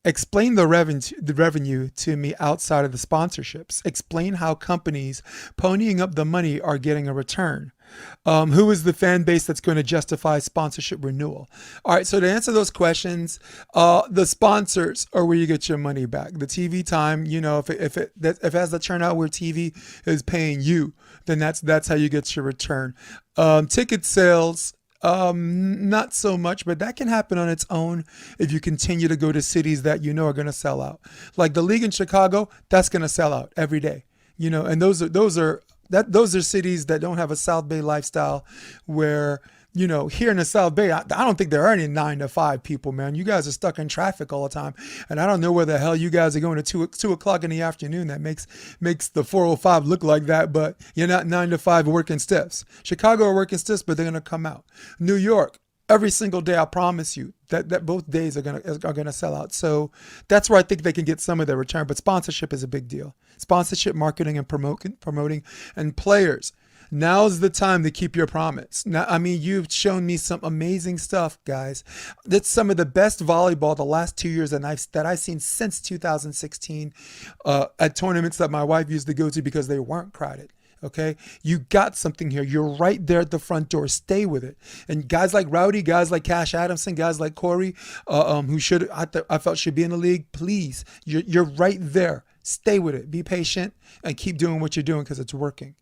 explain the revenue to me outside of the sponsorships. Explain how companies ponying up the money are getting a return. Who is the fan base that's going to justify sponsorship renewal? All right, so to answer those questions, the sponsors are where you get your money back. The TV time, if it has the turnout where TV is paying you, then that's how you get your return. Ticket sales. Not so much, but that can happen on its own if you continue to go to cities that are going to sell out. Like the league in Chicago, that's going to sell out every day. And those are cities that don't have a South Bay lifestyle where, here in the South Bay, I don't think there are any 9 to 5 people, man. You guys are stuck in traffic all the time. And I don't know where the hell you guys are going at 2 o'clock in the afternoon. That makes the 405 look like that, but you're not 9 to 5 working stiffs. Chicago are working stiffs, but they're going to come out. New York, every single day, I promise you that both days are gonna sell out. So that's where I think they can get some of their return. But sponsorship is a big deal. Sponsorship, marketing, and promoting, and players. Now's the time to keep your promise. Now, you've shown me some amazing stuff, guys. That's some of the best volleyball the last 2 years that I've seen since 2016 at tournaments that my wife used to go to because they weren't crowded. Okay, you got something here. You're right there at the front door. Stay with it. And guys like Rowdy, guys like Cash Adamson, guys like Corey, who I felt should be in the league. Please, you're right there. Stay with it. Be patient and keep doing what you're doing because it's working.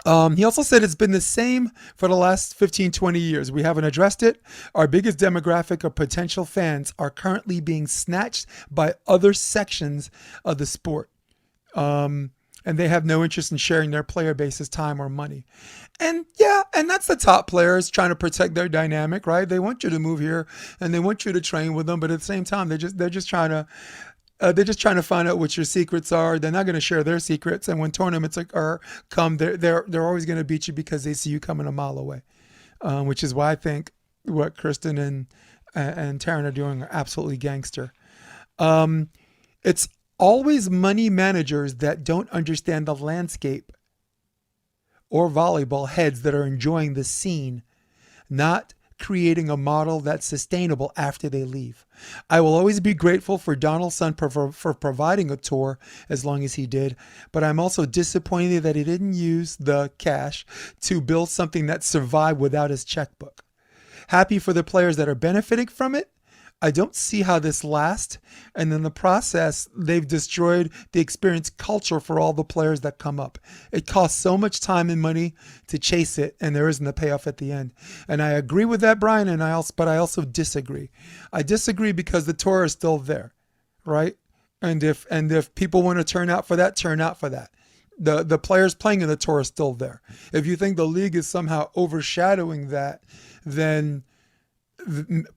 He also said it's been the same for the last 15, 20 years. We haven't addressed it. Our biggest demographic of potential fans are currently being snatched by other sections of the sport. And they have no interest in sharing their player base's time or money. And that's the top players trying to protect their dynamic, right? They want you to move here and they want you to train with them, but at the same time, they're just trying to find out what your secrets are. They're not going to share their secrets. And when tournaments come, they're always going to beat you because they see you coming a mile away, which is why I think what Kristen and Taryn are doing are absolutely gangster. It's always money managers that don't understand the landscape or volleyball heads that are enjoying the scene, not creating a model that's sustainable after they leave. I will always be grateful for Donaldson for providing a tour as long as he did, but I'm also disappointed that he didn't use the cash to build something that survived without his checkbook. Happy for the players that are benefiting from it. I don't see how this lasts, and in the process, they've destroyed the experience culture for all the players that come up. It costs so much time and money to chase it, and there isn't a payoff at the end. And I agree with that, Brian, but I also disagree. I disagree because the tour is still there, right? And if people want to turn out for that, turn out for that. The players playing in the tour are still there. If you think the league is somehow overshadowing that, then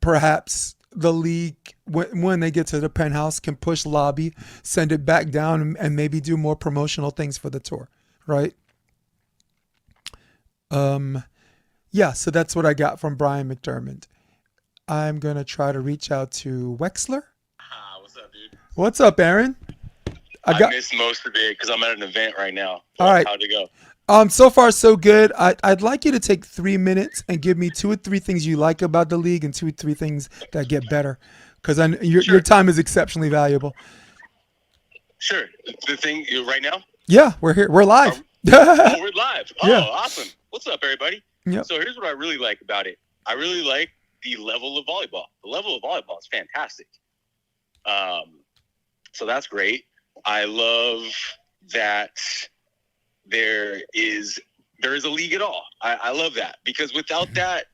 perhaps the league, when they get to the penthouse, can push lobby, send it back down, and maybe do more promotional things for the tour, right? Yeah, so that's what I got from Brian McDermott. I'm going to try to reach out to Wexler. What's up, dude? What's up, Aaron? I missed most of it because I'm at an event right now. All right. How'd it go? So far, so good. I'd like you to take 3 minutes and give me 2 or 3 things you like about the league and 2 or 3 things that get better, because your time is exceptionally valuable. Sure. The thing right now? Yeah, we're here. We're live. We're live. Oh, yeah. Awesome. What's up, everybody? Yep. So here's what I really like about it. I really like the level of volleyball. The level of volleyball is fantastic. So that's great. I love that there is a league at all. I love that, because without that,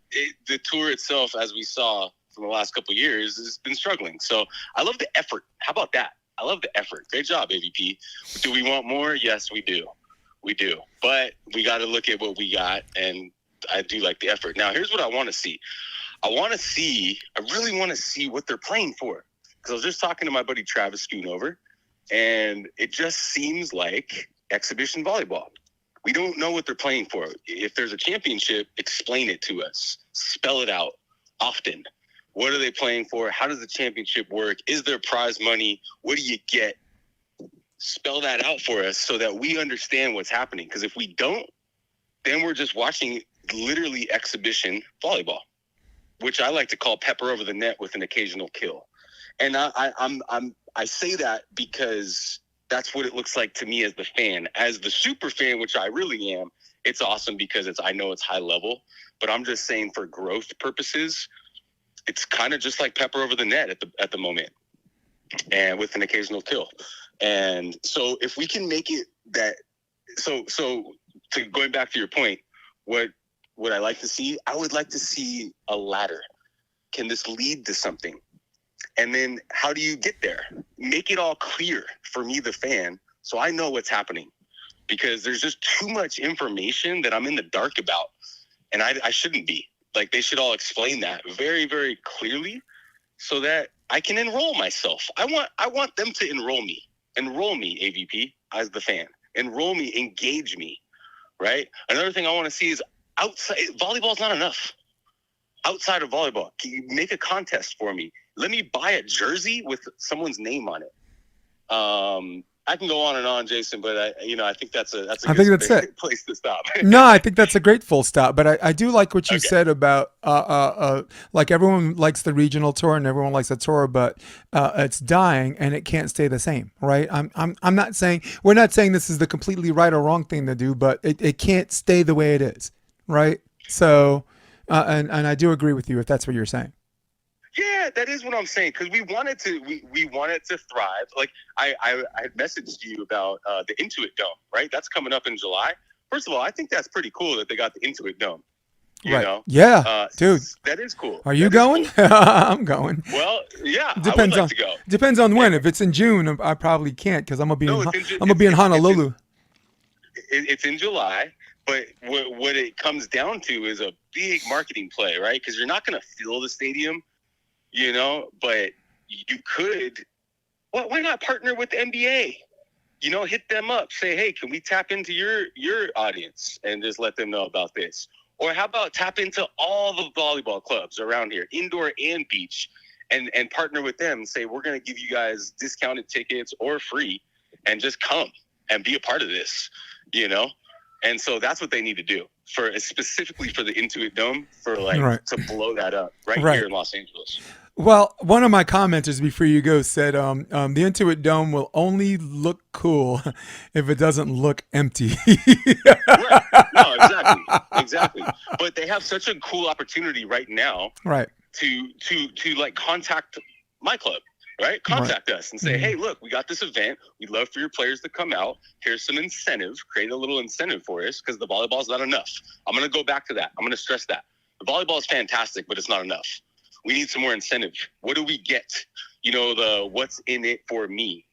the tour itself, as we saw from the last couple of years, has been struggling. So I love the effort. How about that? I love the effort. Great job, AVP. Do we want more? Yes, we do. We do. But we got to look at what we got, and I do like the effort. Now, here's what I want to see. I really want to see what they're playing for. Because I was just talking to my buddy Travis Schoonover, and it just seems like exhibition volleyball. We don't know what they're playing for. If there's a championship, explain it to us. Spell it out often. What are they playing for? How does the championship work? Is there prize money? What do you get? Spell that out for us so that we understand what's happening. Because if we don't, then we're just watching literally exhibition volleyball, which I like to call pepper over the net with an occasional kill. And I say that because that's what it looks like to me as the fan. As the super fan, which I really am, it's awesome because I know it's high level. But I'm just saying, for growth purposes, it's kind of just like pepper over the net at the moment, and with an occasional kill. And so if we can make it that, so to going back to your point, what I like to see, I would like to see a ladder. Can this lead to something? And then how do you get there? Make it all clear for me, the fan, so I know what's happening. Because there's just too much information that I'm in the dark about. And I shouldn't be. Like, they should all explain that very, very clearly so that I can enroll myself. I want them to enroll me. Enroll me, AVP, as the fan. Enroll me, engage me, right? Another thing I want to see is outside. Volleyball's not enough. Outside of volleyball, can you make a contest for me? Let me buy a jersey with someone's name on it. I can go on and on, Jason, but I think that's a good place to stop. No, I think that's a great full stop. But I do like what you said about like, everyone likes the regional tour and everyone likes the tour, but it's dying and it can't stay the same, right? I'm not saying, we're not saying this is the completely right or wrong thing to do, but it can't stay the way it is, right? So and I do agree with you if that's what you're saying. Yeah, that is what I'm saying, because we wanted to thrive. Like, I had messaged you about the Intuit Dome, right? That's coming up in July. First of all, I think that's pretty cool that they got the Intuit Dome. You know? Yeah, dude. That is cool. Are you going? Cool. I'm going. Well, yeah, depends I would like to go. Depends on when. If it's in June, I probably can't, because I'm gonna be in Honolulu. It's in July. But what it comes down to is a big marketing play, right? Because you're not going to fill the stadium, but you could. Well, why not partner with the NBA? Hit them up. Say, hey, can we tap into your audience and just let them know about this? Or how about tap into all the volleyball clubs around here, indoor and beach, and partner with them and say, we're going to give you guys discounted tickets or free, and just come and be a part of this, And so that's what they need to do, specifically for the Intuit Dome, to blow that up right here in Los Angeles. Well, one of my commenters before you go said the Intuit Dome will only look cool if it doesn't look empty. Right. No, exactly. But they have such a cool opportunity right now, right? To contact my club. Right? Contact us and say, hey, look, we got this event. We'd love for your players to come out. Here's some incentive. Create a little incentive for us, because the volleyball's not enough. I'm going to go back to that. I'm going to stress that. The volleyball is fantastic, but it's not enough. We need some more incentive. What do we get? The what's in it for me.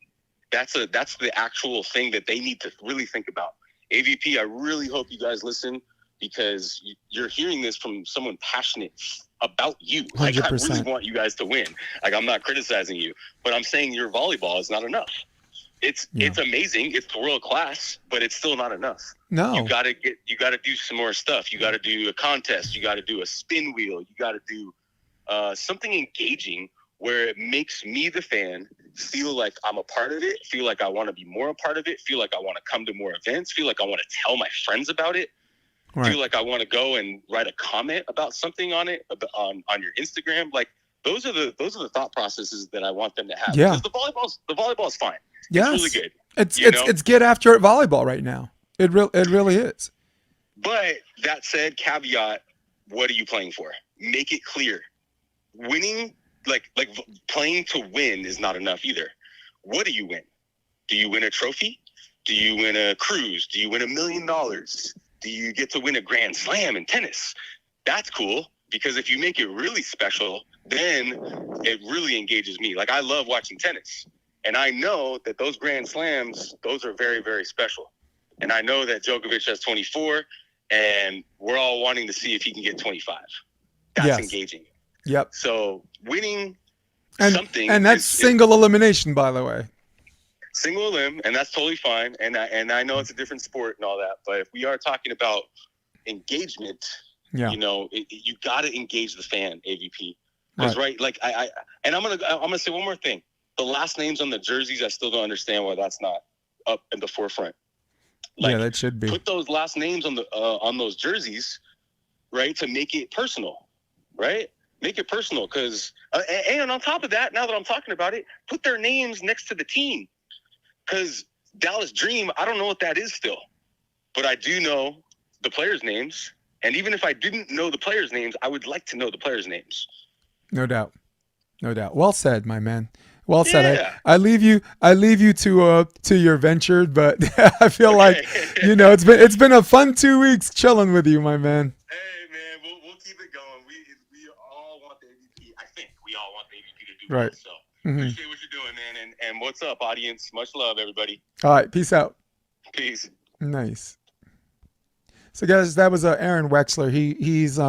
That's the actual thing that they need to really think about. AVP, I really hope you guys listen, because you're hearing this from someone passionate about you. Like, 100%. I really want you guys to win. Like, I'm not criticizing you, but I'm saying your volleyball is not enough. It's amazing. It's world class, but it's still not enough. No. You gotta do some more stuff. You gotta do a contest. You gotta do a spin wheel. You gotta do something engaging where it makes me, the fan, feel like I'm a part of it, feel like I want to be more a part of it, feel like I want to come to more events, feel like I want to tell my friends about it, feel like I want to go and write a comment about something on it, on your Instagram. Like, those are the thought processes that I want them to have. Yeah. Because the volleyball's fine. Yes. It's really good. It's get after it volleyball right now. It really is. But that said, caveat, what are you playing for? Make it clear. Winning, like playing to win is not enough either. What do you win? Do you win a trophy? Do you win a cruise? Do you win $1 million? Do you get to win a grand slam in tennis? That's cool, because if you make it really special, then it really engages me. Like, I love watching tennis, and I know that those grand slams, those are very, very special. And I know that Djokovic has 24, and we're all wanting to see if he can get 25. That's engaging. Yep. So winning something, and that's single elimination, by the way. Single elim, and that's totally fine. And I know it's a different sport and all that, but if we are talking about engagement, you know, you got to engage the fan, AVP. Because like and I'm gonna say one more thing. The last names on the jerseys, I still don't understand why that's not up in the forefront. Like, that should be. Put those last names on those jerseys, right, to make it personal, right? Make it personal, because and on top of that, now that I'm talking about it, put their names next to the team, because Dallas Dream, I don't know what that is still, but I do know the players' names, and even if I didn't know the players' names, I would like to know the players' names. No doubt. Well said, my man. Well said. Yeah. I leave you to your venture, but I feel like, you know, it's been a fun 2 weeks chilling with you, my man. Hey man, we'll keep it going. We all want the AVP. I think we all want the AVP to do well. So appreciate what you're doing, man. And what's up, audience? Much love, everybody. All right, peace out. Peace. Nice. So guys, that was Aaron Wexler. He's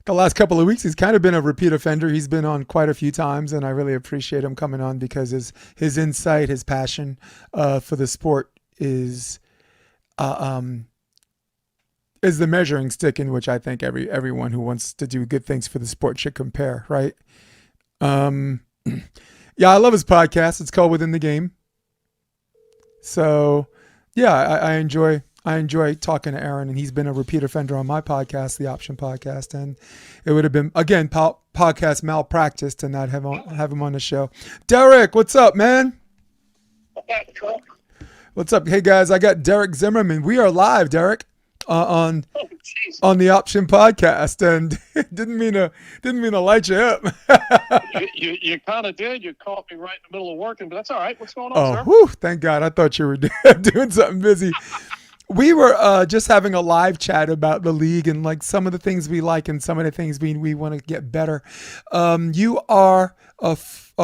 the last couple of weeks, he's kind of been a repeat offender. He's been on quite a few times, and I really appreciate him coming on, because his insight, his passion for the sport is the measuring stick in which I think everyone who wants to do good things for the sport should compare, right? Yeah, I love his podcast. It's called Within the Game. So, yeah, I enjoy talking to Aaron, and he's been a repeat offender on my podcast, the Option Podcast, and it would have been, again, podcast malpractice to not have him on the show. Derek, what's up, man? What's up? Hey guys, I got Derek Zimmerman. We are live, Derek, on the Option Podcast, and didn't mean to light you up. you kind of did. You caught me right in the middle of working, but that's all right. What's going on, sir? Whew, thank God. I thought you were doing something busy. We were just having a live chat about the league and like some of the things we like and some of the things we want to get better. You are a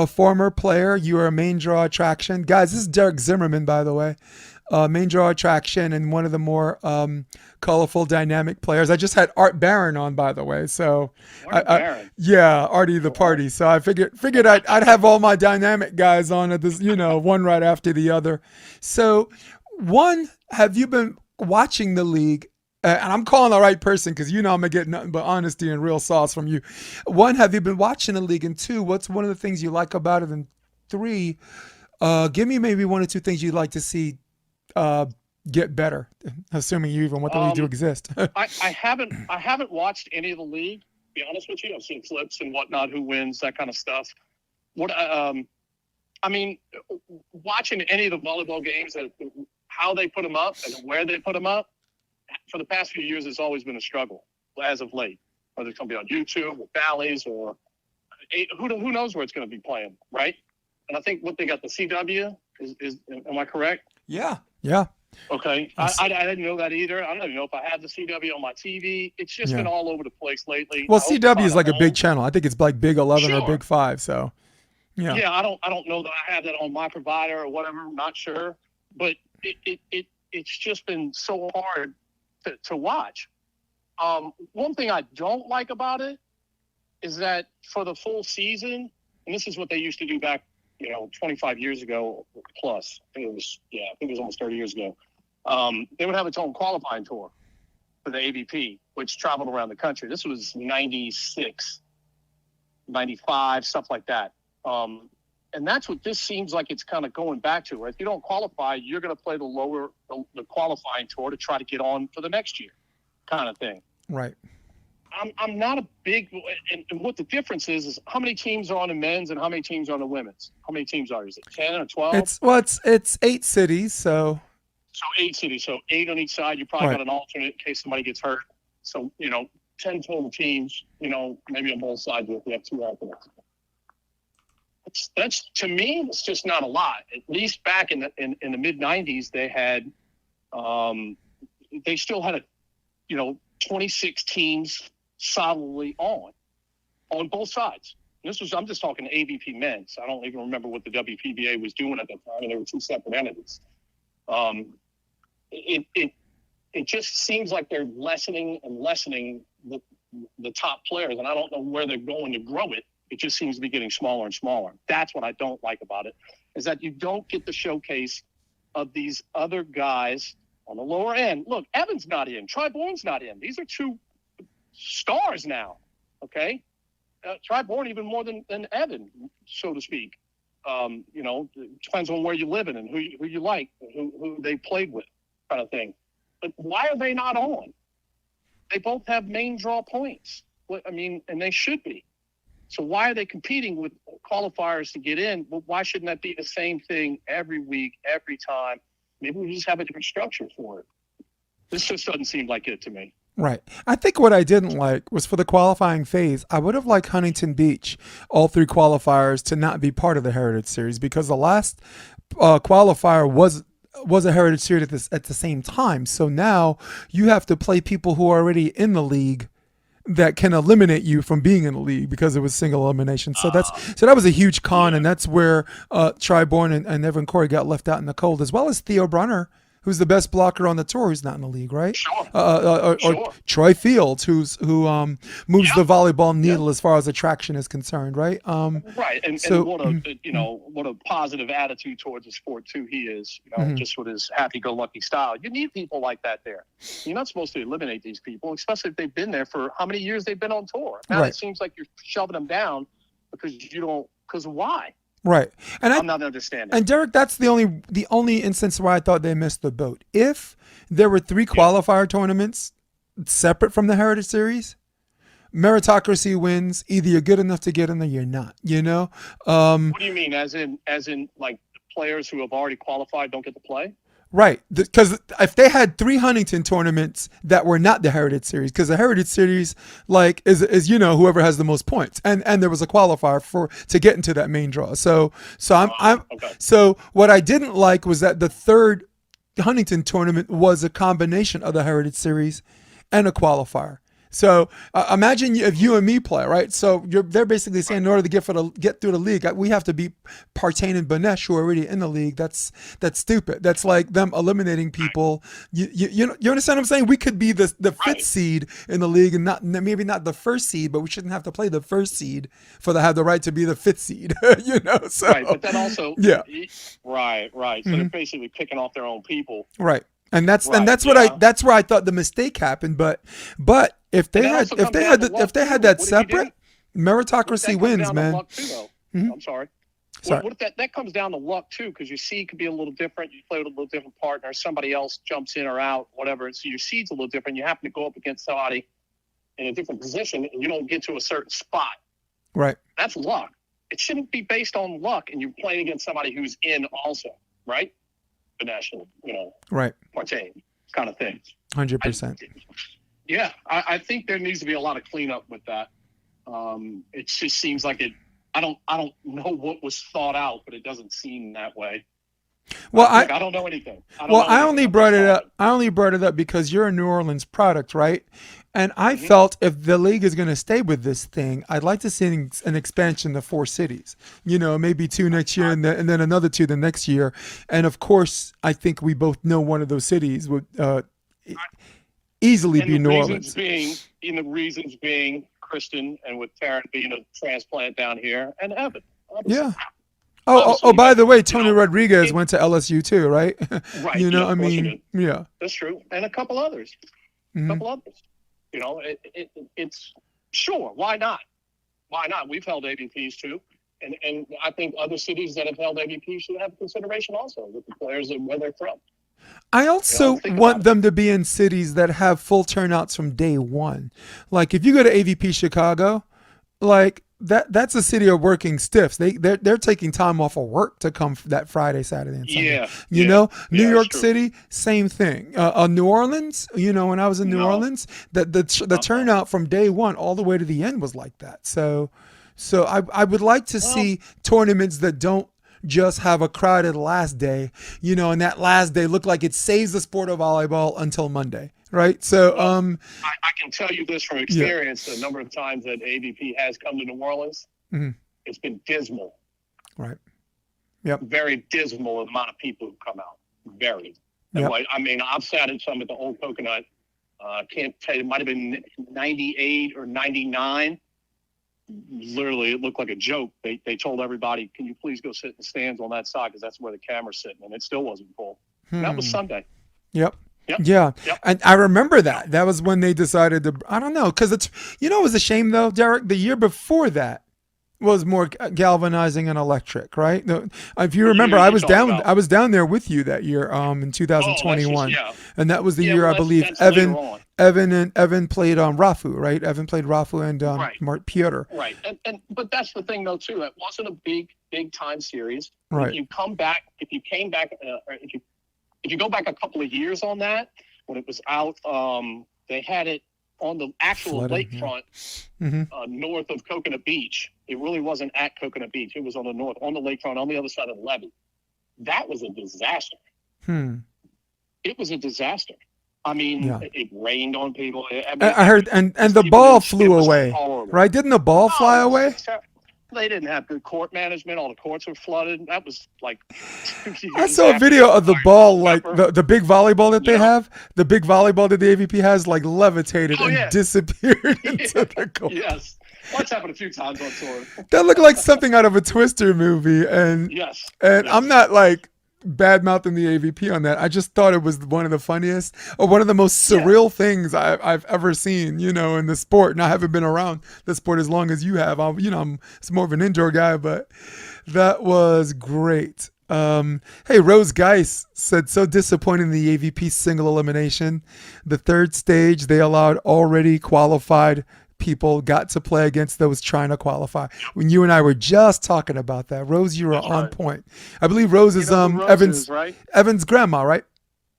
former player. You are a main draw attraction. Guys, this is Derek Zimmerman, by the way. Main draw attraction and one of the more colorful, dynamic players. I just had Art Barron on, by the way. So, Artie the Party. So I figured I'd have all my dynamic guys on at this, one right after the other. So, have you been watching the league? And I'm calling the right person because I'm going to get nothing but honesty and real sauce from you. 1, have you been watching the league? And 2, what's one of the things you like about it? And 3, give me maybe 1 or 2 things you'd like to see get better, assuming you even want the league to exist. I haven't watched any of the league, to be honest with you. I've seen clips and whatnot, who wins, that kind of stuff. Watching any of the volleyball games, how they put them up and where they put them up, for the past few years, it's always been a struggle as of late. Whether it's going to be on YouTube or Bally's or who knows where it's going to be playing, right? And I think what they got, the CW, is am I correct? Yeah. Okay. I didn't know that either. I don't even know if I have the CW on my TV. It's just been all over the place lately. Well, CW is like a big channel. I think it's like Big 11 or Big 5. So. Yeah, I don't know that I have that on my provider or whatever. I'm not sure, but it's just been so hard to watch. One thing I don't like about it is that for the full season, and this is what they used to do back, 25 years ago plus. I think it was almost 30 years ago. They would have its own qualifying tour for the AVP, which traveled around the country. This was 96, 95, stuff like that. And that's what this seems like it's kind of going back to. Right? If you don't qualify, you're going to play the qualifying tour to try to get on for the next year, kind of thing. Right. I'm not a big, and what the difference is how many teams are on the men's and how many teams are on the women's. How many teams are? Is it 10 or 12? It's 8 cities, so 8 cities, so 8 on each side. You probably got an alternate in case somebody gets hurt. So 10 total teams. Maybe on both sides if you have 2 alternates. That's to me, it's just not a lot. At least back in the mid '90s, they had, they still had 26 teams solidly on both sides. I'm just talking AVP men's. I don't even remember what the WPBA was doing at that time, and they were 2 separate entities. It just seems like they're lessening the top players, and I don't know where they're going to grow it. It just seems to be getting smaller and smaller. That's what I don't like about it, is that you don't get the showcase of these other guys on the lower end. Look, Evan's not in. Tri Bourne's not in. These are 2 stars now, okay? Tri Bourne even more than Evan, so to speak. It depends on where you live in and who you like, who they played with, kind of thing. But why are they not on? They both have main draw points. And they should be. So why are they competing with qualifiers to get in? Well, why shouldn't that be the same thing every week, every time? Maybe we just have a different structure for it. This just doesn't seem like it to me. Right. I think what I didn't like was for the qualifying phase, I would have liked Huntington Beach, all 3 qualifiers, to not be part of the Heritage Series, because the last qualifier was a Heritage Series at the same time. So now you have to play people who are already in the league that can eliminate you from being in the league because it was single elimination. So that was a huge con, and that's where Tri Bourne and Evan Corey got left out in the cold, as well as Theo Brunner, who's the best blocker on the tour, who's not in the league, right? Sure. Or Troy Fields, who moves the volleyball needle as far as attraction is concerned, right? Right, and what a positive attitude towards the sport too he is, just with his happy-go-lucky style. You need people like that there. You're not supposed to eliminate these people, especially if they've been there for how many years they've been on tour. Now It seems like you're shoving them down because why? Right, and I'm not understanding. And Derek, that's the only instance where I thought they missed the boat. If there were 3 qualifier tournaments separate from the Heritage Series, meritocracy wins. Either you're good enough to get in, or you're not. What do you mean? As in, like players who have already qualified don't get to play? Right, because if they had 3 Huntington tournaments that were not the Heritage Series, because the Heritage Series is whoever has the most points, and there was a qualifier to get into that main draw. So what I didn't like was that the 3rd Huntington tournament was a combination of the Heritage Series and a qualifier. So imagine if you and me play, right? So they're basically saying in order to get through the league, we have to beat Partain and Banesh, who are already in the league. That's stupid. That's like them eliminating people. You understand what I'm saying? We could be the 5th seed in the league, and maybe not the 1st seed, but we shouldn't have to play the 1st seed to have the right to be the 5th seed. So, right. But then also, right. So they're basically picking off their own people. Right. And that's where I thought the mistake happened. But if they had that separate, meritocracy wins, man. I'm sorry. What if that comes down to luck too? Because your seed could be a little different. You play with a little different partner. Somebody else jumps in or out, whatever. So your seed's a little different. You happen to go up against somebody in a different position, and you don't get to a certain spot. Right. That's luck. It shouldn't be based on luck, and you're playing against somebody who's in also, right? The national, right, Partain kind of thing. 100%. Yeah, I think there needs to be a lot of cleanup with that. It just seems like it. I don't know what was thought out, but it doesn't seem that way. Well, I don't know anything. I only brought it up because you're a New Orleans product, right? And I felt if the league is going to stay with this thing, I'd like to see an expansion to 4 cities. Maybe 2 next year and then another 2 the next year. And of course, I think we both know one of those cities would easily be New Orleans. The reasons being Kristen, and with Taryn being a transplant down here, and Evan. Obviously. Yeah. Oh, by the way, Tony Rodriguez went to LSU too, right? Right. Yeah. That's true. And a couple others. It's sure. Why not? Why not? We've held AVPs too. And I think other cities that have held AVPs should have consideration also with the players and where they're from. I also want them to be in cities that have full turnouts from day one. Like if you go to AVP Chicago, like that's a city of working stiffs. They're taking time off of work to come that Friday, Saturday, and Sunday. New York City, same thing. New Orleans, when I was in New Orleans, the turnout from day one all the way to the end was like that. So I would like to see tournaments that don't just have a crowded last day, and that last day look like it saves the sport of volleyball until Monday. Right. So I can tell you this from experience, the number of times that AVP has come to New Orleans, it's been dismal. Right. Yep. Very dismal amount of people who come out. Very. Yep. I've sat in some at the Old Coconut. Can't tell you, it might have been 98 or 99. Literally, it looked like a joke. They told everybody, can you please go sit in the stands on that side because that's where the camera's sitting, and it still wasn't full. And that was Sunday. Yep. Yep. Yeah. Yep. And I remember that. That was when they decided to, I don't know, because it was a shame though, Derek, the year before that was more galvanizing and electric, right? If you remember, I was down there with you that year in 2021. And that was the year I believe Evan played on Rafu, right? Evan played Rafu and Mark Piotr. Right. But that's the thing though too. It wasn't a big time series. Right. If you go back a couple of years on that, when it was out, they had it on the actual lakefront north of Coconut Beach. It really wasn't at Coconut Beach. It was on the lakefront, on the other side of the levee. That was a disaster. It was a disaster. It rained on people. I heard, and the ball flew away, right? Didn't the ball fly away? They didn't have good court management. All the courts were flooded. That was like. I saw a video of the ball, like the big volleyball that they have. The big volleyball that the AVP has, like levitated and disappeared into the court. Yes, that's happened a few times on tour. That looked like something out of a Twister movie, and I'm not like bad mouthing the AVP on that. I just thought it was one of the funniest or one of the most surreal things I've ever seen, in the sport. And I haven't been around the sport as long as you have. I'm more of an indoor guy, but that was great. Hey, Rose Geis said, so disappointing in the AVP single elimination. The third stage, they allowed already qualified people got to play against those trying to qualify. When you and I were just talking about that, Rose, you were on point. I believe Rose is Evan's grandma, right?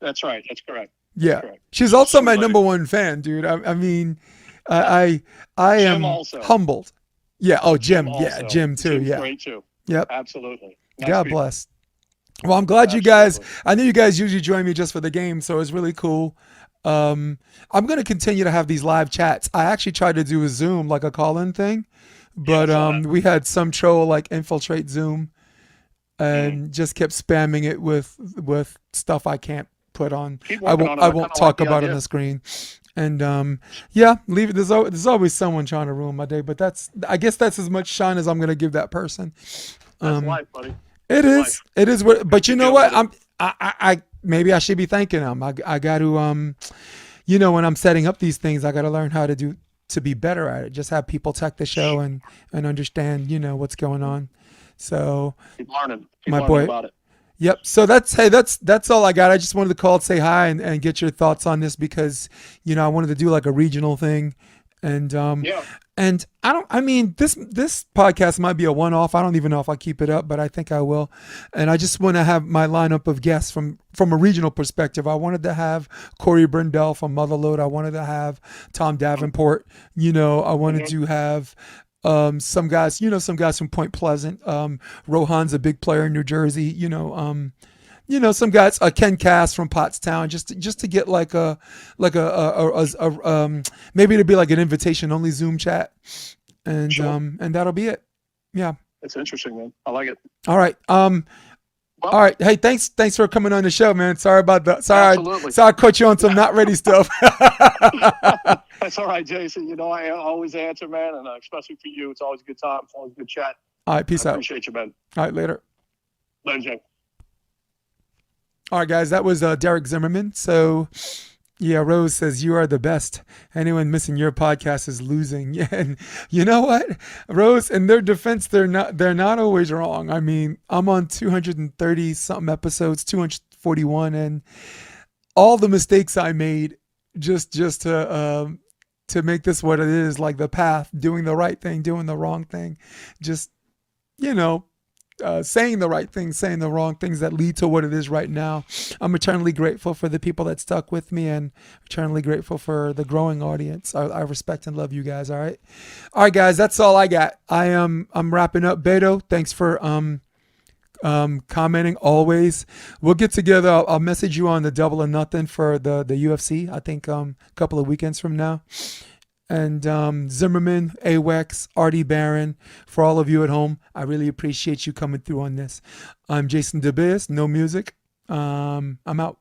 That's right. That's correct. Yeah, that's correct. She's also my number one fan, dude. I am also humbled. Yeah. Oh, Jim. Also. Jim too. Jim's yeah. Great too. Yep. Absolutely. Nice God people. bless. Well, I'm glad you guys. I know you guys usually join me just for the game, so it's really cool. I'm going to continue to have these live chats. I actually tried to do a Zoom, like a call-in thing, but we had some troll like infiltrate Zoom and just kept spamming it with stuff I can't put on. I won't talk about on the screen. And leave it. There's always someone trying to ruin my day, but I guess that's as much shine as I'm going to give that person. That's life, buddy. It is. It is what. But you know what? I maybe I should be thanking them. I got to when I'm setting up these things, I got to learn how to be better at it. Just have people tech the show and understand what's going on. So keep learning. My boy. About it. Yep. So that's all I got. I just wanted to call and say hi and get your thoughts on this because I wanted to do like a regional thing. And and this podcast might be a one-off. I don't even know if I keep it up, but I think I will. And I just want to have my lineup of guests from a regional perspective. I wanted to have Corey Brindell from Motherload. I wanted to have Tom Davenport. I wanted to have some guys from Point Pleasant. Rohan's a big player in New Jersey. some guys, Ken Cass from Pottstown, just to get like a maybe it'd be like an invitation only Zoom chat, and Sure. And that'll be it. Yeah. It's interesting, man. I like it. All right. All right. Hey, thanks for coming on the show, man. Sorry I caught you on some not ready stuff. That's all right, Jason. I always answer, man, and especially for you, it's always a good time. It's always a good chat. All right, peace out. Appreciate you, man. All right, later. Later, Jay. All right, guys, that was Derek Zimmerman. So, yeah, Rose says you are the best. Anyone missing your podcast is losing. Yeah, and you know what, Rose? In their defense, they're not always wrong. I mean, I'm on 230 something episodes, 241, and all the mistakes I made just to make this what it is, like the path, doing the right thing, doing the wrong thing, just saying the right things, saying the wrong things that lead to what it is right now. I'm eternally grateful for the people that stuck with me, and eternally grateful for the growing audience. I respect and love you guys. All right, guys, that's all I got. I'm wrapping up. Beto, thanks for commenting always. We'll get together. I'll message you on the Double or Nothing for the UFC. I think a couple of weekends from now. And Zimmerman, AWEX, Artie, Barron, for all of you at home, I really appreciate you coming through on this. I'm Jason DeBias, no music. I'm out.